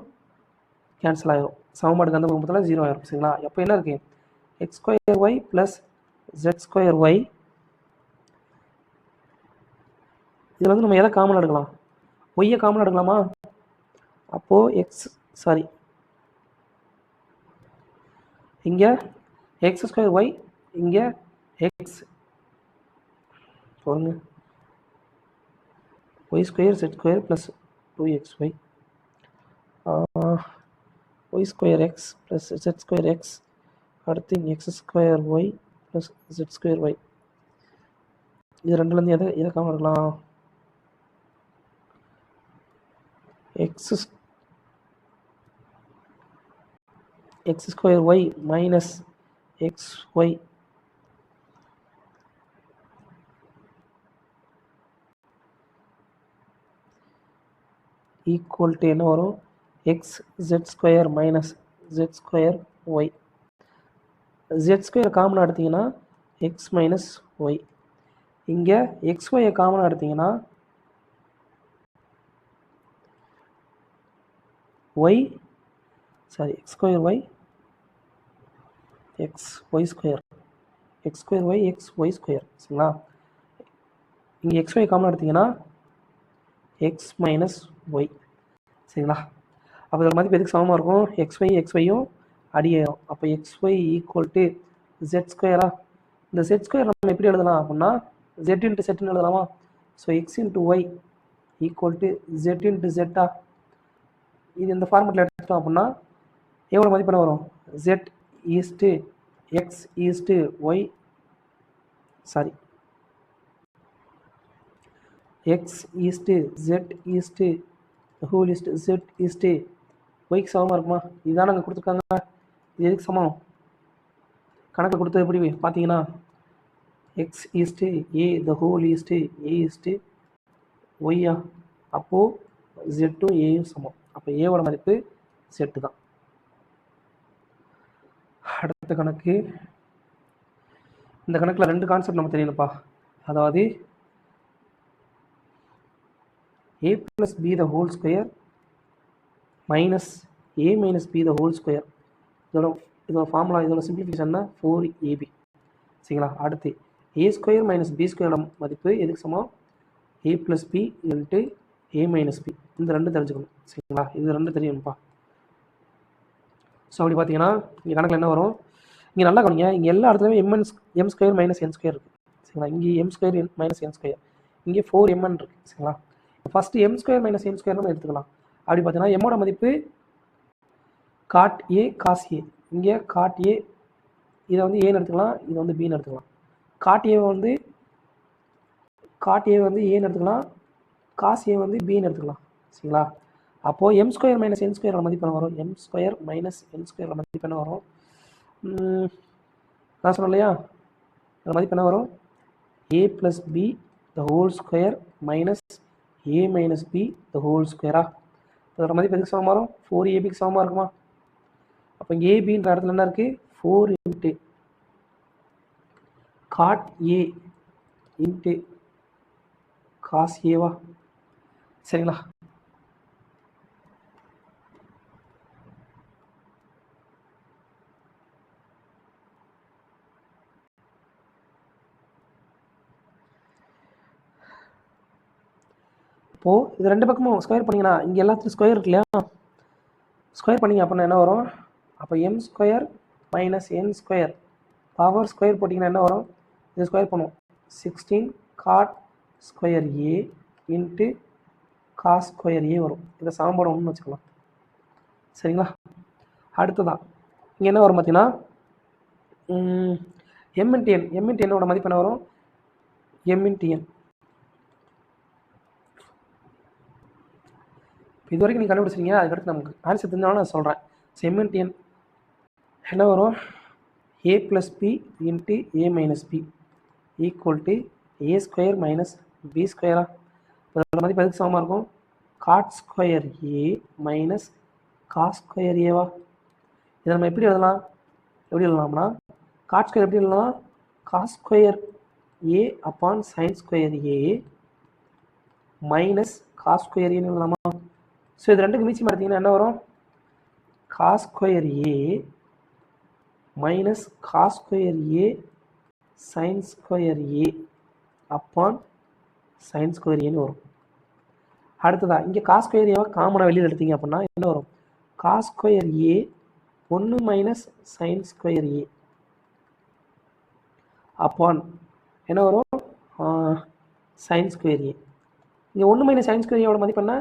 கேன்சல் ஆகிடும். சமன்பாடுக்கு அந்த பக்கத்தில் 0 ஆயிரும், சரிங்களா? அப்போ என்ன இருக்குது? x² + z² இதில் வந்து நம்ம எதை காமன் எடுக்கலாம்? ஒய்யை காமன் எடுக்கலாமா? அப்போது இங்கே x² y, இங்கே x பாருங்க y square z square plus 2xy y square x plus z square x, அடுத்து x square y plus z square y. இது ரெண்டுலேருந்து எதை காமன் இருக்கலாம்? X square y minus x y equal to என்ன வரும்? X z square minus z square y. Z square காமனாக எடுத்திங்கன்னா x minus y. இங்கே எக்ஸ் ஒய்யை காமனாக எடுத்திங்கன்னா y x square y x y square, x square y x y square. சரிங்களா? இங்கே எக்ஸ் ஒய் காமனாக எடுத்திங்கன்னா எக்ஸ் மைனஸ் ஒய். சரிங்களா? அப்போ இதில் மதிப்பு எதுக்கு சமமாக இருக்கும்? எக்ஸ்ஒய்யும் அடியாயிரும். அப்போ எக்ஸ்ஒய் ஈக்குவல் டு ஜெட் ஸ்கொயரா? இந்த ஜெட் ஸ்கொயர் நம்ம எப்படி எழுதலாம் அப்படின்னா ஜெட் இன்ட்டு செட்னு எழுதலாமா? So x into y equal to z into ஜெட்டா? இது இந்த ஃபார்மெட்டில் எடுத்துட்டோம் அப்படின்னா எவ்வளோ மதிப்பு என்ன வரும்? Z is to x is to y x is to z is to whole is to z is to ஒய்க்கு சமமாக இருக்குமா? இதுதான் நாங்கள் கொடுத்துருக்காங்க. இது எதுக்கு சமம்? கணக்கில் கொடுத்தது எப்படி பார்த்தீங்கன்னா x is to a the whole is to a is to ஒய்யா. அப்போது ஜெட்டும் ஏயும் சமம். அப்போ ஏவோட மதிப்பு ஜெட்டு தான். அடுத்த கணக்கு. இந்த கணக்கில் ரெண்டு கான்செப்ட் நம்ம தெரியணும்ப்பா. அதாவது a plus b the whole square minus a minus b the whole square. இதோட ஃபார்முலா, இதோட சிம்பிளிஃபிகேஷன்னா 4ab. சரிங்களா? அடுத்து a ஸ்கொயர் மைனஸ் b ஸ்கொயரோட மதிப்பு எதுக்கு சமம்? a plus b into a minus b. இந்த ரெண்டு தெரிஞ்சுக்கணும். சரிங்களா? இது ரெண்டு தெரியணும்ப்பா. ஸோ அப்படி பார்த்தீங்கன்னா இங்கே கணக்கில் என்ன வரும்? இங்கே நல்லா கவனிங்க. இங்கே எல்லா இடத்துலையுமே m square minus n square இருக்குது. சரிங்களா? இங்கே m square minus n square, இங்கே 4mn இருக்குது. சரிங்களா? First M square minus n square நம்ம எடுத்துக்கலாம். அப்படி பார்த்தீங்கன்னா எம்மோட மதிப்பு காட் ஏ காஸ் ஏ. இங்கே காட் ஏ, இதை வந்து ஏன்னு எடுத்துக்கலாம், இதை வந்து பின்னு எடுத்துக்கலாம். காட் ஏ வந்து ஏன்னு எடுத்துக்கலாம், காஸ் ஏ வந்து பின்னு எடுத்துக்கலாம். சரிங்களா? அப்போது எம் ஸ்கொயர் மைனஸ் என் ஸ்கொயரோட மதிப்பு என்ன வரும்? எம் ஸ்கொயர் மைனஸ் என் ஸ்கொயரோட மதிப்பு என்ன வரும்? நான் சொன்னேன் இல்லையா, அதோட மதிப்பு என்ன வரும்? A plus b the whole square minus a minus b the whole square. அதோட மதிப்பு எதுக்கு சமமாக வரும்? 4ab சமமாக இருக்குமா? அப்போ இங்கே ஏபின்ற இடத்துல என்ன இருக்குது? 4 into God A into cos ஏவா? சரிங்களா? இப்போது இது ரெண்டு பக்கமும் ஸ்கொயர் பண்ணிங்கன்னா இங்கே எல்லாத்துலையும் ஸ்கொயர் இருக்கு இல்லையா? ஸ்கொயர் பண்ணிங்க அப்படின்னா என்ன வரும்? அப்போ M square minus n square power square போட்டிங்கன்னா என்ன வரும்? இது ஸ்கொயர் பண்ணுவோம். 16 God square A into cos square ஏ வரும். இதை சமன்பாடு 1 வச்சுக்கலாம். சரிங்களா? அடுத்ததான் இங்கே என்ன வரும் பார்த்தீங்கன்னா M into n. M into என்னோட மதிப்பு என்ன வரும்? M into n. இது வரைக்கும் நீங்கள் கண்டுபிடிச்சிங்க. அதுக்கடுத்து நமக்கு ஆன்சர் தெரிஞ்சாலும் நான் சொல்கிறேன். எம் இன்ட்டு என் என்ன வரும்? A plus b into a minus b equal to a square minus b ஸ்கொயரா? அதோட மதிப்பு எதுக்கு சமமாக இருக்கும்? Cot square a minus cos square ஏவா? இதை நம்ம எப்படி எழுதலாம்னா காட் ஸ்கொயர் எப்படி எழுதலாம்? Cos square A upon sine square a minus cos square ஏன்னு எழுதலாமா? ஸோ இது ரெண்டுக்கு மீச்சம் எடுத்திங்கன்னா என்ன வரும்? Cos square a minus cos square a sine square A upon sine square ஏன்னு வரும். அடுத்ததா இங்கே காஸ் ஸ்கொயர் ஏவா காமனாக வெளியில் எடுத்தீங்க அப்படின்னா என்ன வரும்? Cos square A 1 minus sine square A upon என்ன வரும்? Sine square A. இங்கே 1 மைனஸ் சைன் ஸ்கொயர் ஏவோட மதிப்பு என்ன?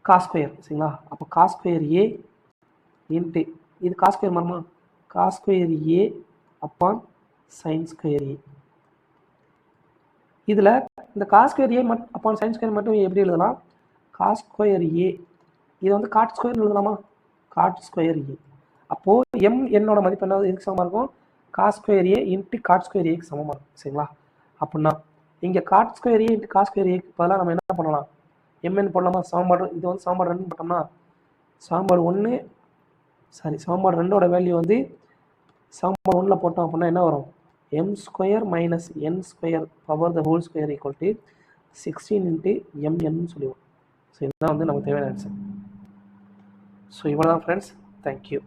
Cos square. சரிங்களா? அப்போ காஸ் ஸ்கொயர் ஏ இன்ட்டு இது காஸ் ஸ்கொயர் மாறுமா? Cos square A upon sine square A. இதில் இந்த காஸ் ஸ்கொயர் ஏ அப்பான் சைன் ஸ்கொயர் மட்டும் எப்படி எழுதலாம்? காஸ் ஸ்கொயர் ஏ இதை வந்து காட் ஸ்கொயர் எழுதலாமா? Cot square A. அப்போது எம் என்னோட மதிப்பு என்ன எதுக்கு சமமாக இருக்கும்? Cos square A into God square ஏக்கு சமமாக இருக்கும். சரிங்களா? அப்படின்னா இங்கே God square A into cos square ஏக்கு பதிலாக நம்ம என்ன பண்ணலாம்? எம்என் போடலாமா? சமன்பாடு இது வந்து சமன்பாடு 2 போட்டோம்னா சமன்பாடு 2ஓட வேல்யூ வந்து சமன்பாடு 1ல் போட்டோம் அப்படின்னா என்ன வரும்? m square minus n square power the whole square equal to 16 into mn சொல்லுவோம். ஸோ இதுதான் வந்து நமக்கு தேவையான ஆன்சர். ஸோ இவ்வளோ தான் ஃப்ரெண்ட்ஸ். தேங்க்யூ.